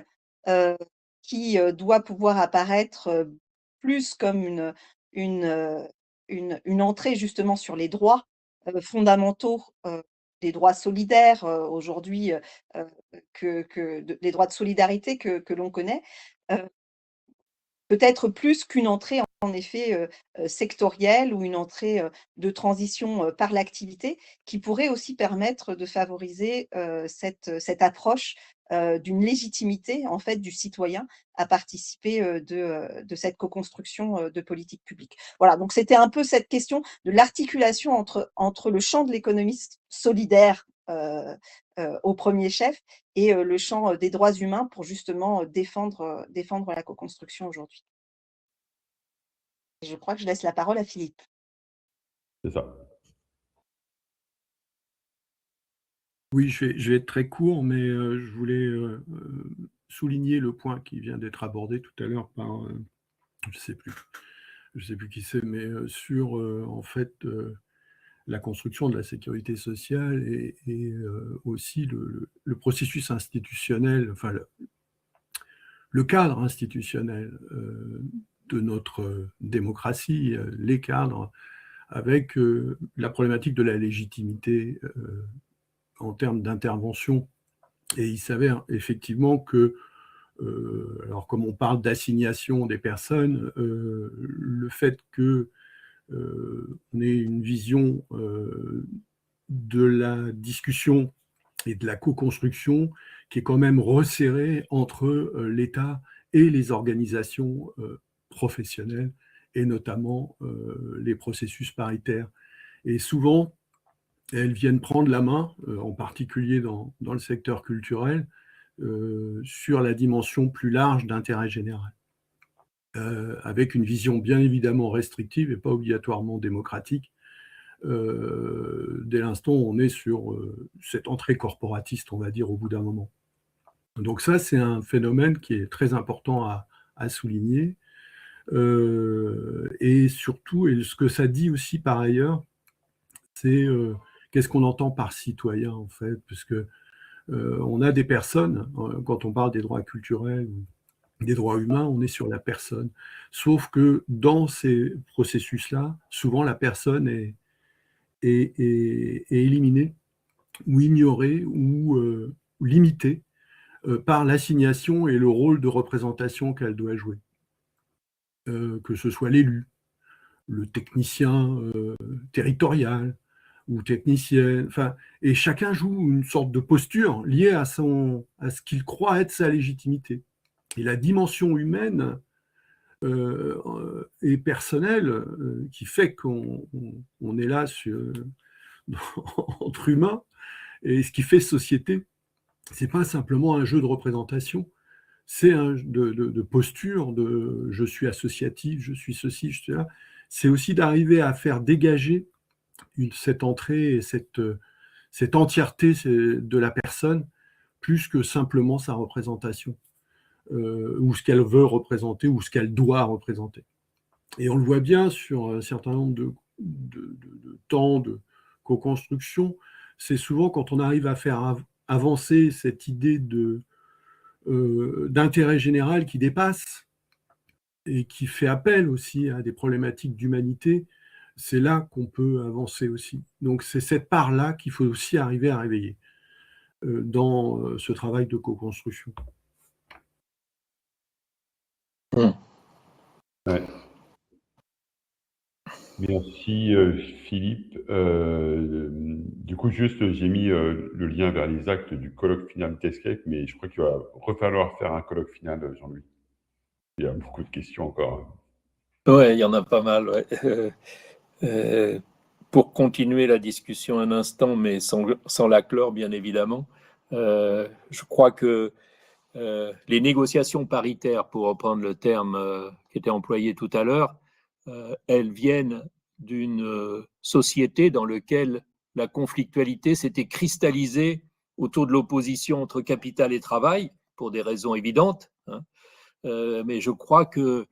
qui doit pouvoir apparaître plus comme une entrée justement sur les droits fondamentaux, des droits solidaires aujourd'hui, les droits de solidarité que l'on connaît, peut-être plus qu'une entrée en effet sectorielle ou une entrée de transition par l'activité qui pourrait aussi permettre de favoriser cette approche d'une légitimité en fait du citoyen à participer de cette co-construction de politique publique. Voilà, donc c'était un peu cette question de l'articulation entre le champ de l'économie solidaire au premier chef et le champ des droits humains pour justement défendre la co-construction aujourd'hui. Et je crois que je laisse la parole à Philippe. C'est ça. Oui, je vais être très court, mais je voulais souligner le point qui vient d'être abordé tout à l'heure par, je sais plus qui c'est, mais sur en fait la construction de la sécurité sociale et aussi le processus institutionnel, enfin le cadre institutionnel de notre démocratie, les cadres avec la problématique de la légitimité en termes d'intervention. Et il s'avère effectivement que, alors comme on parle d'assignation des personnes, le fait que on ait une vision de la discussion et de la co-construction qui est quand même resserrée entre l'État et les organisations professionnelles, et notamment les processus paritaires. Et souvent, elles viennent prendre la main, en particulier dans le secteur culturel, sur la dimension plus large d'intérêt général, avec une vision bien évidemment restrictive et pas obligatoirement démocratique. Dès l'instant où on est sur cette entrée corporatiste, on va dire, au bout d'un moment. Donc ça, c'est un phénomène qui est très important à souligner. Et surtout, et ce que ça dit aussi par ailleurs, c'est qu'est-ce qu'on entend par citoyen, en fait, parce que on a des personnes, quand on parle des droits culturels ou des droits humains, on est sur la personne. Sauf que dans ces processus-là, souvent la personne est éliminée ou ignorée ou limitée par l'assignation et le rôle de représentation qu'elle doit jouer. Que ce soit l'élu, le technicien territorial ou technicienne, enfin, et chacun joue une sorte de posture liée à ce qu'il croit être sa légitimité. Et la dimension humaine et personnelle qui fait qu'on est là entre humains, et ce qui fait société, c'est pas simplement un jeu de représentation, c'est un de posture, de je suis associatif, je suis ceci, je suis là. C'est aussi d'arriver à faire dégager cette entrée et cette entièreté de la personne, plus que simplement sa représentation, ou ce qu'elle veut représenter, ou ce qu'elle doit représenter. Et on le voit bien sur un certain nombre de temps de co-construction, c'est souvent quand on arrive à faire avancer cette idée d'intérêt général qui dépasse et qui fait appel aussi à des problématiques d'humanité, c'est là qu'on peut avancer aussi. Donc c'est cette part-là qu'il faut aussi arriver à réveiller dans ce travail de co-construction. Ouais. Merci Philippe. Du coup, juste, j'ai mis le lien vers les actes du colloque final Netscape, mais je crois qu'il va falloir faire un colloque final, Jean-Louis. Il y a beaucoup de questions encore. Oui, il y en a pas mal. Ouais. Pour continuer la discussion un instant, mais sans la clore, bien évidemment, je crois que les négociations paritaires, pour reprendre le terme qui était employé tout à l'heure, elles viennent d'une société dans laquelle la conflictualité s'était cristallisée autour de l'opposition entre capital et travail, pour des raisons évidentes. Hein. Mais je crois que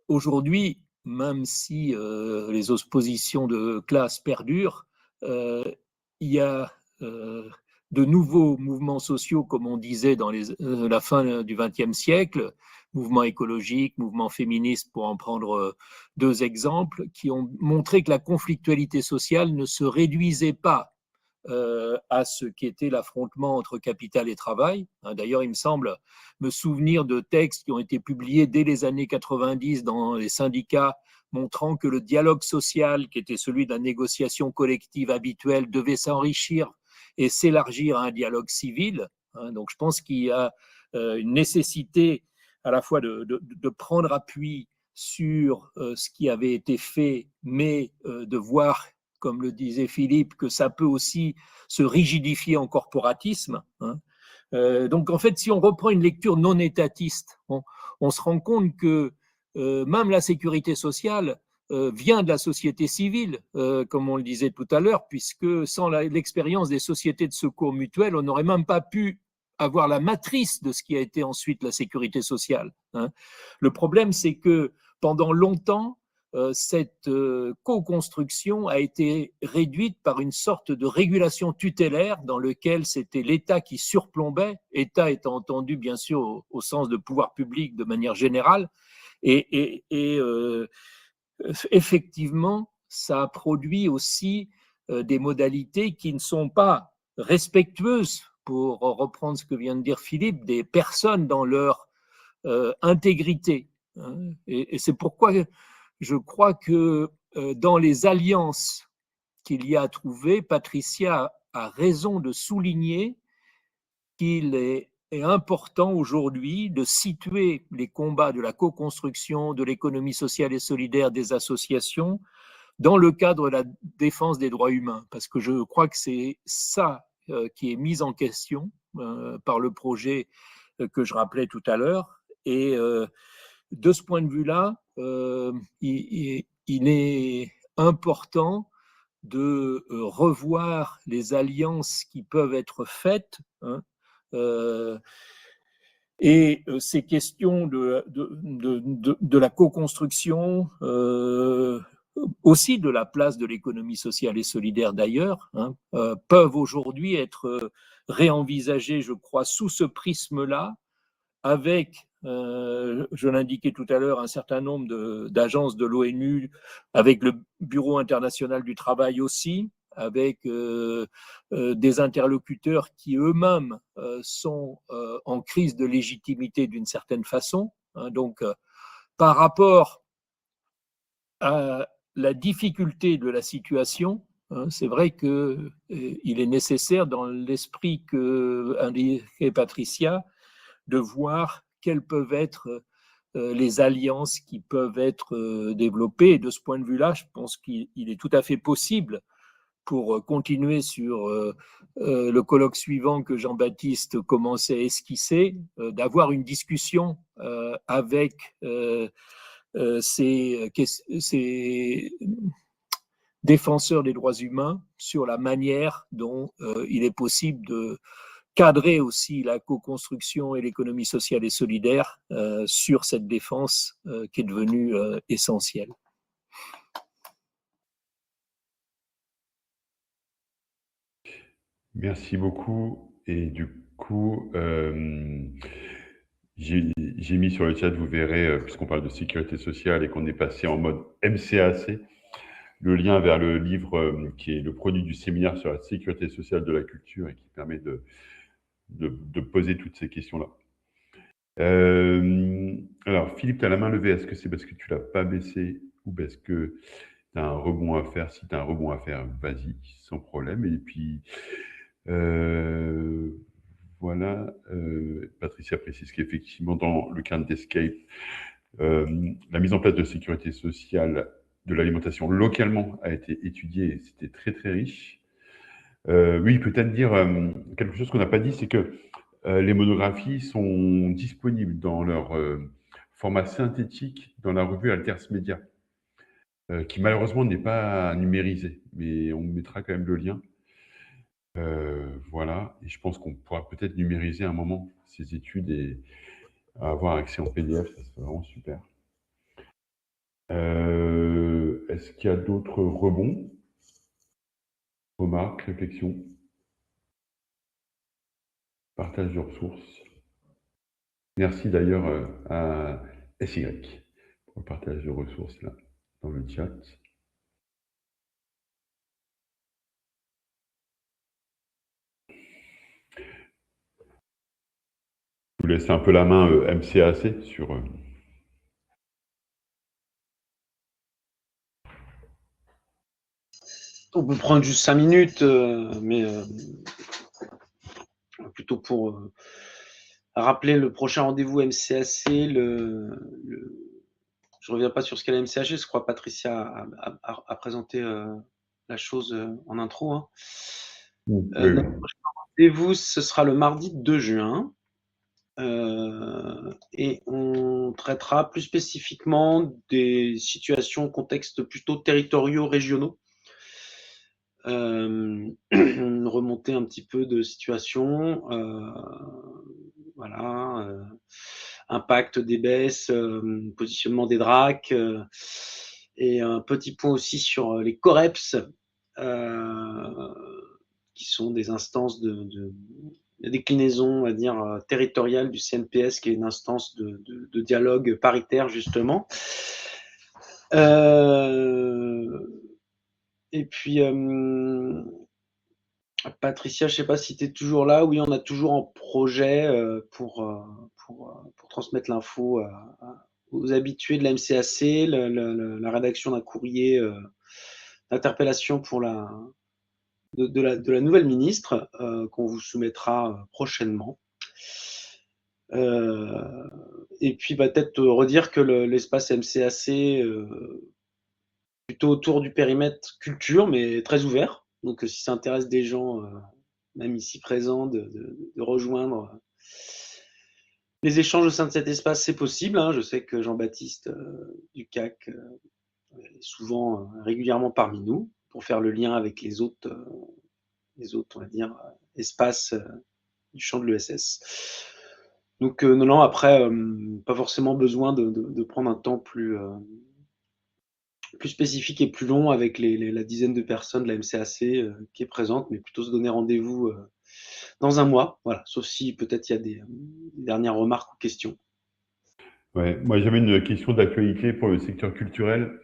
aujourd'hui, même si les oppositions de classe perdurent, il y a de nouveaux mouvements sociaux, comme on disait dans la fin du XXe siècle, mouvements écologiques, mouvements féministes, pour en prendre deux exemples, qui ont montré que la conflictualité sociale ne se réduisait pas à ce qu'était l'affrontement entre capital et travail. D'ailleurs, il me semble me souvenir de textes qui ont été publiés dès les années 90 dans les syndicats, montrant que le dialogue social, qui était celui de la négociation collective habituelle, devait s'enrichir et s'élargir à un dialogue civil. Donc je pense qu'il y a une nécessité à la fois de prendre appui sur ce qui avait été fait, mais de voir, comme le disait Philippe, que ça peut aussi se rigidifier en corporatisme. Donc en fait, si on reprend une lecture non étatiste, on se rend compte que même la sécurité sociale vient de la société civile, comme on le disait tout à l'heure, puisque sans l'expérience des sociétés de secours mutuels, on n'aurait même pas pu avoir la matrice de ce qui a été ensuite la sécurité sociale. Le problème, c'est que pendant longtemps, cette co-construction a été réduite par une sorte de régulation tutélaire dans lequel c'était l'État qui surplombait, État étant entendu bien sûr au sens de pouvoir public de manière générale, et effectivement, ça a produit aussi des modalités qui ne sont pas respectueuses, pour reprendre ce que vient de dire Philippe, des personnes dans leur intégrité. Hein. Et c'est pourquoi je crois que dans les alliances qu'il y a à trouver, Patricia a raison de souligner qu'il est important aujourd'hui de situer les combats de la co-construction, de l'économie sociale et solidaire des associations dans le cadre de la défense des droits humains, parce que je crois que c'est ça qui est mis en question par le projet que je rappelais tout à l'heure. Et de ce point de vue-là, il est important de revoir les alliances qui peuvent être faites, hein, et ces questions de la co-construction, aussi de la place de l'économie sociale et solidaire d'ailleurs, hein, peuvent aujourd'hui être réenvisagées, je crois, sous ce prisme-là, avec, je l'indiquais tout à l'heure, un certain nombre d'agences de l'ONU, avec le Bureau international du travail aussi, avec des interlocuteurs qui eux-mêmes sont en crise de légitimité d'une certaine façon. Hein, donc, par rapport à la difficulté de la situation, hein, c'est vrai qu'il est nécessaire, dans l'esprit qu'indiquait Patricia, de voir quelles peuvent être les alliances qui peuvent être développées. Et de ce point de vue-là, je pense qu'il est tout à fait possible, pour continuer sur le colloque suivant que Jean-Baptiste commençait à esquisser, d'avoir une discussion avec ces défenseurs des droits humains sur la manière dont il est possible de cadrer aussi la co-construction et l'économie sociale et solidaire sur cette défense qui est devenue essentielle. Merci beaucoup. Et du coup, j'ai mis sur le chat, vous verrez, puisqu'on parle de sécurité sociale et qu'on est passé en mode MCAC, le lien vers le livre qui est le produit du séminaire sur la sécurité sociale de la culture et qui permet de poser toutes ces questions-là. Alors, Philippe, tu as la main levée. Est-ce que c'est parce que tu ne l'as pas baissé ou parce que tu as un rebond à faire? Si tu as un rebond à faire, vas-y, sans problème. Et puis, voilà, Patricia précise qu'effectivement, dans le cadre d'Escape, la mise en place de sécurité sociale de l'alimentation localement a été étudiée et c'était très, très riche. Oui, peut-être dire quelque chose qu'on n'a pas dit, c'est que les monographies sont disponibles dans leur format synthétique dans la revue Alters Media, qui malheureusement n'est pas numérisée, mais on mettra quand même le lien. Voilà, et je pense qu'on pourra peut-être numériser à un moment ces études et avoir accès en PDF, ça serait vraiment super. Est-ce qu'il y a d'autres rebonds, remarques, réflexions, partage de ressources? Merci d'ailleurs à SY pour le partage de ressources là dans le chat. Je vous laisse un peu la main MCAC sur... On peut prendre juste 5 minutes, mais plutôt pour rappeler le prochain rendez-vous MCAC. Je ne reviens pas sur ce qu'est la MCAC, je crois que Patricia a présenté la chose en intro. Hein. Notre prochain rendez-vous, ce sera le mardi 2 juin. Et on traitera plus spécifiquement des situations, contextes plutôt territoriaux, régionaux. Remonter un petit peu de situation, voilà, impact des baisses, positionnement des DRAC, et un petit point aussi sur les COREPS, qui sont des instances de déclinaison, on va dire, territoriale du CNPS, qui est une instance de dialogue paritaire, justement. Et puis, Patricia, je ne sais pas si tu es toujours là. Oui, on a toujours en projet pour transmettre l'info aux habitués de la MCAC, la rédaction d'un courrier d'interpellation pour de la nouvelle ministre qu'on vous soumettra prochainement. Et puis peut-être redire que l'espace MCAC, plutôt autour du périmètre culture, mais très ouvert. Donc si ça intéresse des gens, même ici présents, de rejoindre les échanges au sein de cet espace, c'est possible. Hein. Je sais que Jean-Baptiste Ducac est souvent régulièrement parmi nous pour faire le lien avec les autres on va dire, espaces du champ de l'ESS. Donc non, après, pas forcément besoin de prendre un temps plus spécifique et plus long avec la dizaine de personnes de la MCAC qui est présente, mais plutôt se donner rendez-vous dans un mois, voilà, sauf si peut-être il y a des dernières remarques ou questions. Ouais, moi j'avais une question d'actualité pour le secteur culturel,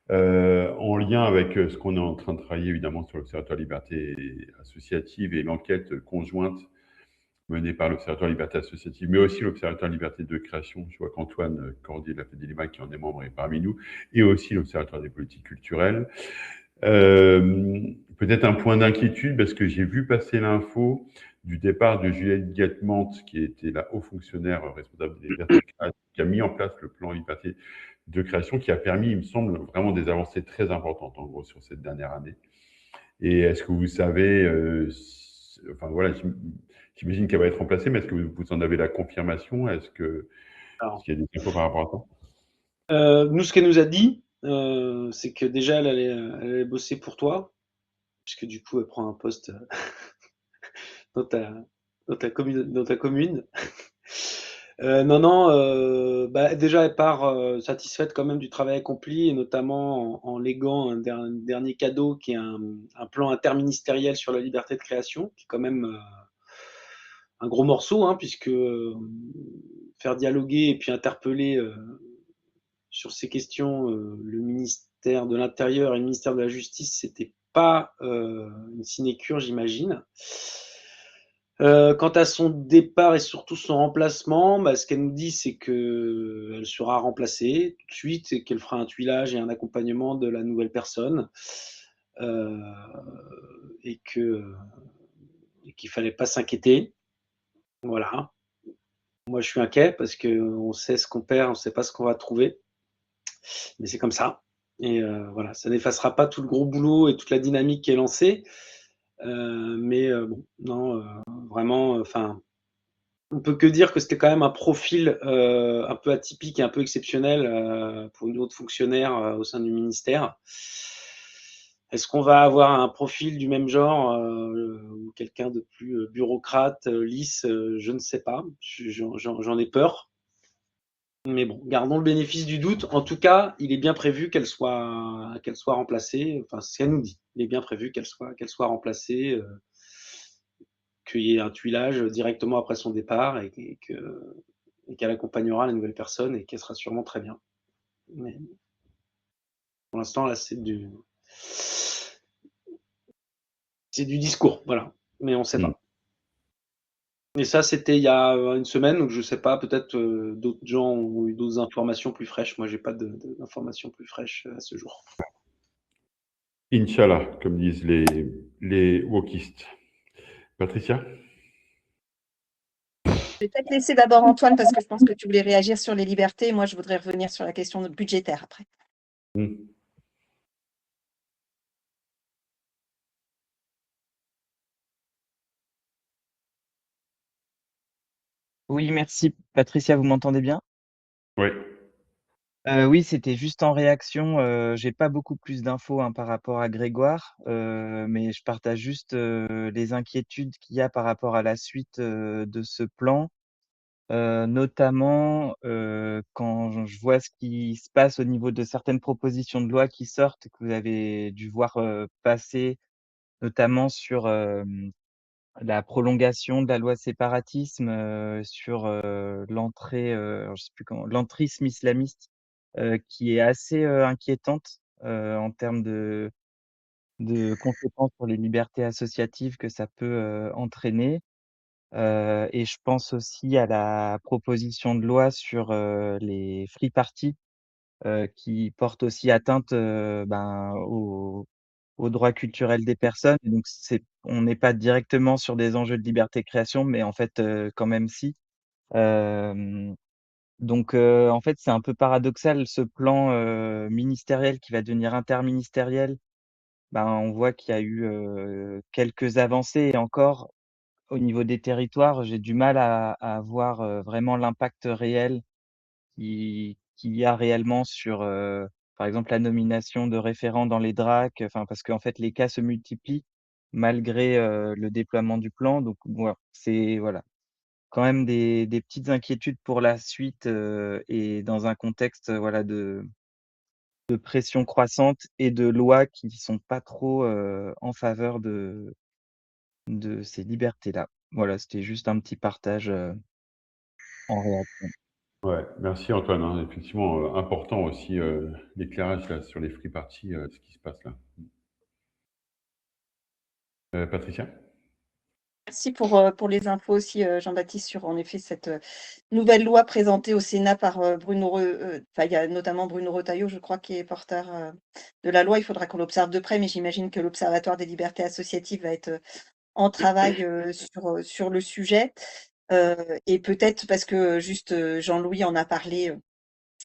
en lien avec ce qu'on est en train de travailler évidemment sur l'Observatoire Liberté Associative et l'enquête conjointe menée par l'Observatoire Liberté Associative, mais aussi l'Observatoire Liberté de Création. Je vois qu'Antoine Cordier de la FEDELIMA, qui en est membre, est parmi nous, et aussi l'Observatoire des politiques culturelles. Peut-être un point d'inquiétude, parce que j'ai vu passer l'info du départ de Juliette Guettemant, qui était la haut fonctionnaire responsable des libertés de création, qui a mis en place le plan liberté de création, qui a permis, il me semble, vraiment des avancées très importantes, en gros, sur cette dernière année. Et est-ce que vous savez, enfin voilà, j'imagine qu'elle va être remplacée, mais est-ce que vous en avez la confirmation? Est-ce qu'il y a des infos par rapport à ça? Nous, ce qu'elle nous a dit, c'est que déjà, elle allait bosser pour toi, puisque du coup, elle prend un poste dans ta commune. Non, déjà, elle part satisfaite quand même du travail accompli, et notamment en léguant un dernier cadeau qui est un plan interministériel sur la liberté de création, qui est quand même un gros morceau, hein, puisque faire dialoguer et puis interpeller sur ces questions le ministère de l'Intérieur et le ministère de la Justice, c'était pas une sinécure, j'imagine. Quant à son départ et surtout son remplacement, ce qu'elle nous dit, c'est qu'elle sera remplacée tout de suite et qu'elle fera un tuilage et un accompagnement de la nouvelle personne, et qu'il fallait pas s'inquiéter. Voilà. Moi, je suis inquiet parce qu'on sait ce qu'on perd, on ne sait pas ce qu'on va trouver. Mais c'est comme ça. Et voilà, ça n'effacera pas tout le gros boulot et toute la dynamique qui est lancée. Mais bon, non, vraiment, enfin, on peut que dire que c'était quand même un profil un peu atypique et un peu exceptionnel pour une haute fonctionnaire au sein du ministère. Est-ce qu'on va avoir un profil du même genre ou quelqu'un de plus bureaucrate, lisse? Je ne sais pas. J'en ai peur. Mais bon, gardons le bénéfice du doute. En tout cas, il est bien prévu qu'elle soit remplacée. Enfin, c'est ce qu'elle nous dit. Il est bien prévu qu'elle soit remplacée, qu'il y ait un tuilage directement après son départ et qu'elle accompagnera la nouvelle personne et qu'elle sera sûrement très bien. Mais pour l'instant, là, c'est du discours, voilà. Mais on ne sait pas. Et ça, c'était il y a une semaine, donc je ne sais pas, peut-être d'autres gens ont eu d'autres informations plus fraîches. Moi, je n'ai pas d'informations plus fraîches à ce jour. Inch'Allah, comme disent les wokistes. Patricia? Je vais peut-être laisser d'abord Antoine parce que je pense que tu voulais réagir sur les libertés. Moi, je voudrais revenir sur la question budgétaire après. Oui, merci. Patricia, vous m'entendez bien? Oui. Oui, c'était juste en réaction. J'ai pas beaucoup plus d'infos par rapport à Grégoire, mais je partage juste les inquiétudes qu'il y a par rapport à la suite de ce plan, notamment quand je vois ce qui se passe au niveau de certaines propositions de loi qui sortent, que vous avez dû voir passer, notamment sur la prolongation de la loi séparatisme, sur l'entrée, je sais plus comment, l'entrisme islamiste qui est assez inquiétante en termes de conséquences sur les libertés associatives que ça peut entraîner. Et je pense aussi à la proposition de loi sur les free parties qui porte aussi atteinte aux droits culturels des personnes. Et donc, on n'est pas directement sur des enjeux de liberté de création, mais en fait, quand même si. Donc, en fait, c'est un peu paradoxal ce plan ministériel qui va devenir interministériel. Ben, on voit qu'il y a eu quelques avancées et encore au niveau des territoires, j'ai du mal à voir vraiment l'impact réel qu'il y a réellement sur, par exemple, la nomination de référents dans les DRAC, enfin, parce qu'en fait, les cas se multiplient malgré le déploiement du plan. Donc, voilà, c'est voilà, quand même des petites inquiétudes pour la suite et dans un contexte voilà, de pression croissante et de lois qui ne sont pas trop en faveur de ces libertés-là. Voilà, c'était juste un petit partage en réaction. Ouais, merci Antoine, hein. Effectivement, important aussi l'éclairage là, sur les free parties, ce qui se passe là. Patricia? Merci pour les infos aussi, Jean-Baptiste, sur en effet cette nouvelle loi présentée au Sénat par enfin, il y a notamment Bruno Retailleau, je crois, qui est porteur de la loi. Il faudra qu'on l'observe de près, mais j'imagine que l'Observatoire des libertés associatives va être en travail sur le sujet. Et peut-être parce que juste Jean-Louis en a parlé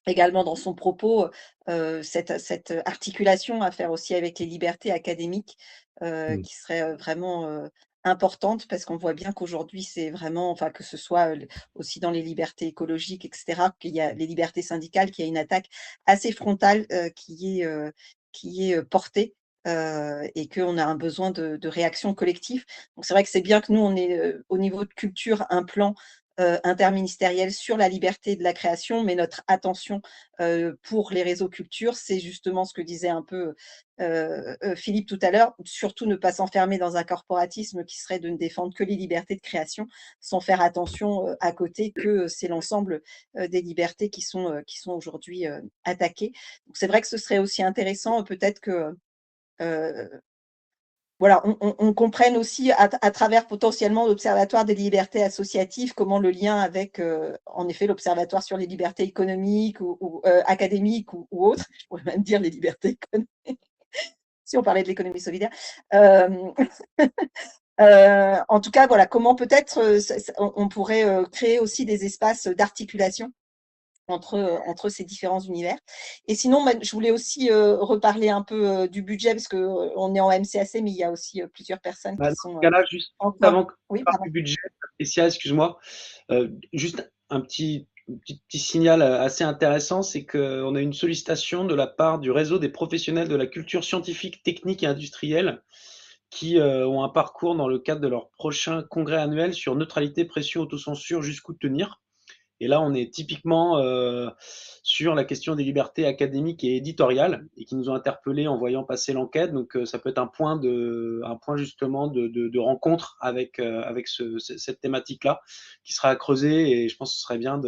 également dans son propos, cette articulation à faire aussi avec les libertés académiques, qui serait vraiment importante parce qu'on voit bien qu'aujourd'hui, c'est vraiment, enfin, que ce soit aussi dans les libertés écologiques, etc., qu'il y a les libertés syndicales, qu'il y a une attaque assez frontale qui est portée. Et qu'on a un besoin de réaction collective. Donc, c'est vrai que c'est bien que nous, on ait au niveau de culture un plan interministériel sur la liberté de la création, mais notre attention pour les réseaux culture, c'est justement ce que disait un peu Philippe tout à l'heure, surtout ne pas s'enfermer dans un corporatisme qui serait de ne défendre que les libertés de création, sans faire attention à côté que c'est l'ensemble des libertés qui sont aujourd'hui attaquées. Donc c'est vrai que ce serait aussi intéressant peut-être que voilà, on comprenne aussi à travers potentiellement l'Observatoire des libertés associatives, comment le lien avec, en effet, l'Observatoire sur les libertés économiques ou académiques ou autres, je pourrais même dire les libertés économiques, si on parlait de l'économie solidaire. En tout cas, voilà, comment peut-être on pourrait créer aussi des espaces d'articulation entre ces différents univers. Et sinon, je voulais aussi reparler un peu du budget, parce qu'on est en MCAC, mais il y a aussi plusieurs personnes Bah, qui dans sont ce cas-là, juste encore. avant que Oui, tu parles pardon. du budget, Patricia, excuse-moi, juste un petit signal assez intéressant, c'est qu'on a une sollicitation de la part du réseau des professionnels de la culture scientifique, technique et industrielle qui ont un parcours dans le cadre de leur prochain congrès annuel sur neutralité, pression, autocensure, jusqu'où tenir. Et là, on est typiquement sur la question des libertés académiques et éditoriales et qui nous ont interpellés en voyant passer l'enquête. Donc, ça peut être un point justement de rencontre avec cette thématique-là qui sera à creuser et je pense que ce serait bien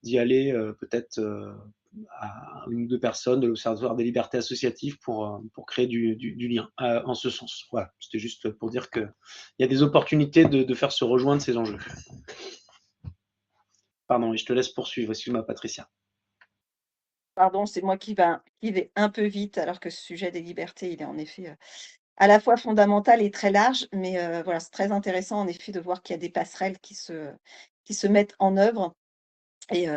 d'y aller peut-être à une ou deux personnes de l'Observatoire des libertés associatives pour créer du lien en ce sens. Voilà, c'était juste pour dire qu'il y a des opportunités de faire se rejoindre ces enjeux. Pardon, et je te laisse poursuivre. Excuse-moi, Patricia. Pardon, c'est moi qui vais un peu vite, alors que ce sujet des libertés, il est en effet à la fois fondamental et très large. Mais voilà, c'est très intéressant en effet de voir qu'il y a des passerelles qui se mettent en œuvre. Et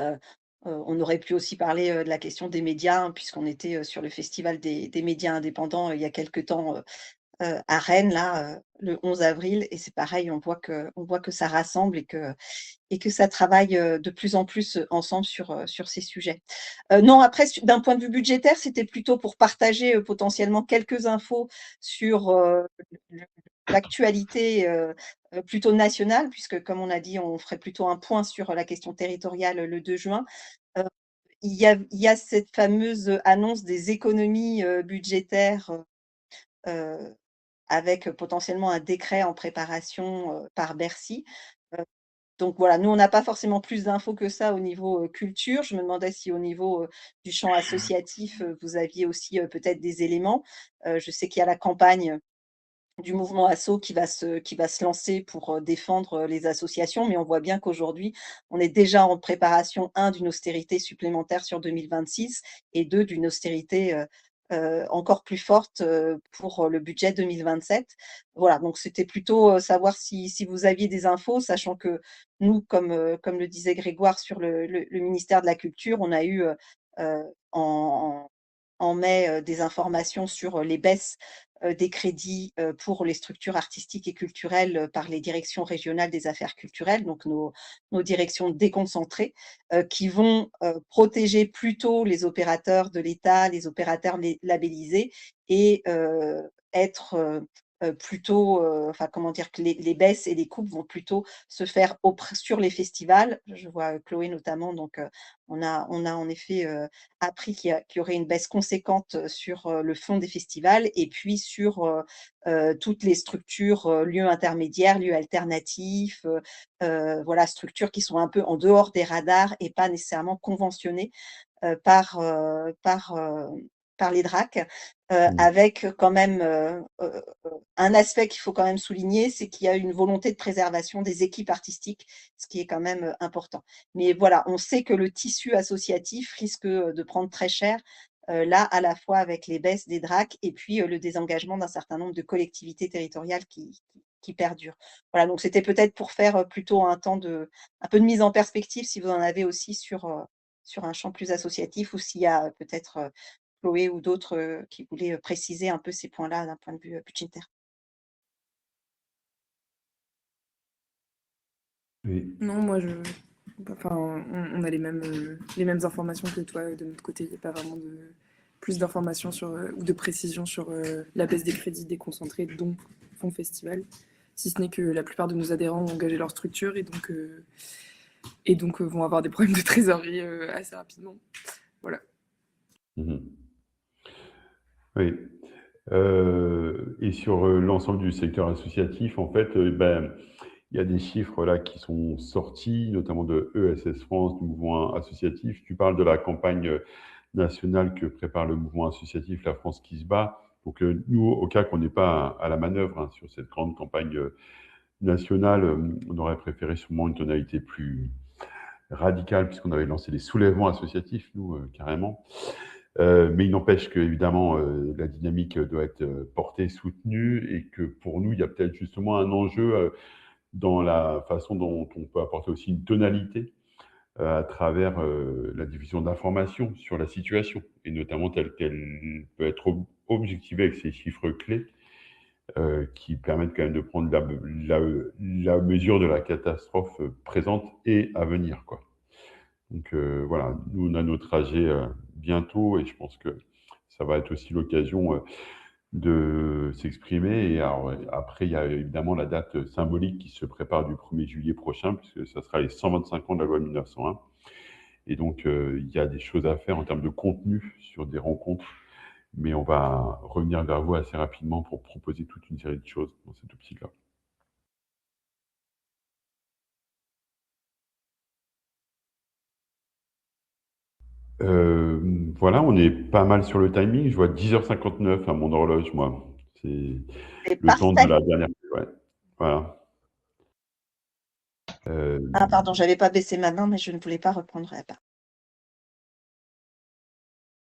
on aurait pu aussi parler de la question des médias, hein, puisqu'on était sur le festival des médias indépendants il y a quelque temps à Rennes, là, le 11 avril. Et c'est pareil, on voit que ça rassemble et que ça travaille de plus en plus ensemble sur ces sujets. Non, après, d'un point de vue budgétaire, c'était plutôt pour partager potentiellement quelques infos sur l'actualité plutôt nationale, puisque comme on a dit, on ferait plutôt un point sur la question territoriale le 2 juin. Il y a cette fameuse annonce des économies budgétaires avec potentiellement un décret en préparation par Bercy. Donc voilà, nous, on n'a pas forcément plus d'infos que ça au niveau culture. Je me demandais si au niveau du champ associatif, vous aviez aussi peut-être des éléments. Je sais qu'il y a la campagne du mouvement Asso qui va se lancer pour défendre les associations, mais on voit bien qu'aujourd'hui, on est déjà en préparation, d'une austérité supplémentaire sur 2026 et d'une austérité encore plus forte pour le budget 2027. Voilà, donc c'était plutôt savoir si vous aviez des infos, sachant que nous, comme le disait Grégoire sur le ministère de la Culture, on a eu en mai des informations sur les baisses des crédits pour les structures artistiques et culturelles par les directions régionales des affaires culturelles, donc nos directions déconcentrées, qui vont protéger plutôt les opérateurs de l'État, les opérateurs labellisés et être plutôt, enfin comment dire, que les baisses et les coupes vont plutôt se faire sur les festivals. Je vois Chloé notamment, donc on a en effet appris qu'il y aurait une baisse conséquente sur le fonds des festivals et puis sur toutes les structures, lieux intermédiaires, lieux alternatifs, voilà, structures qui sont un peu en dehors des radars et pas nécessairement conventionnées par les DRAC, avec quand même un aspect qu'il faut quand même souligner, c'est qu'il y a une volonté de préservation des équipes artistiques, ce qui est quand même important. Mais voilà, on sait que le tissu associatif risque de prendre très cher, là, à la fois avec les baisses des DRAC et puis le désengagement d'un certain nombre de collectivités territoriales qui perdurent. Voilà, donc c'était peut-être pour faire plutôt un peu de mise en perspective, si vous en avez aussi sur un champ plus associatif ou s'il y a peut-être Chloé ou d'autres qui voulaient préciser un peu ces points-là d'un point de vue budgétaire. Oui. Non, moi, enfin, on a les mêmes informations que toi de notre côté. Il n'y a pas vraiment plus d'informations ou de précision sur la baisse des crédits déconcentrés, dont Fonds Festival, si ce n'est que la plupart de nos adhérents ont engagé leur structure et donc vont avoir des problèmes de trésorerie assez rapidement. Voilà. Oui. Et sur l'ensemble du secteur associatif, en fait, il y a des chiffres là qui sont sortis, notamment de ESS France, du mouvement associatif. Tu parles de la campagne nationale que prépare le mouvement associatif La France qui se bat. Donc nous, au cas qu'on n'est pas à la manœuvre sur cette grande campagne nationale, on aurait préféré sûrement une tonalité plus radicale, puisqu'on avait lancé des soulèvements associatifs, nous, carrément. Mais il n'empêche que évidemment la dynamique doit être portée, soutenue, et que pour nous, il y a peut-être justement un enjeu dans la façon dont on peut apporter aussi une tonalité à travers la diffusion d'informations sur la situation, et notamment telle qu'elle peut être objectivée avec ces chiffres clés qui permettent quand même de prendre la mesure de la catastrophe présente et à venir, quoi. Donc voilà, nous on a nos trajets bientôt et je pense que ça va être aussi l'occasion de s'exprimer. Et alors, après, il y a évidemment la date symbolique qui se prépare du 1er juillet prochain, puisque ça sera les 125 ans de la loi de 1901. Et donc, il y a des choses à faire en termes de contenu sur des rencontres, mais on va revenir vers vous assez rapidement pour proposer toute une série de choses dans cette optique-là. Voilà, on est pas mal sur le timing. Je vois 10h59 à mon horloge, moi. C'est le temps de la dernière. Ouais. Voilà. Ah, pardon, j'avais pas baissé ma main, mais je ne voulais pas reprendre.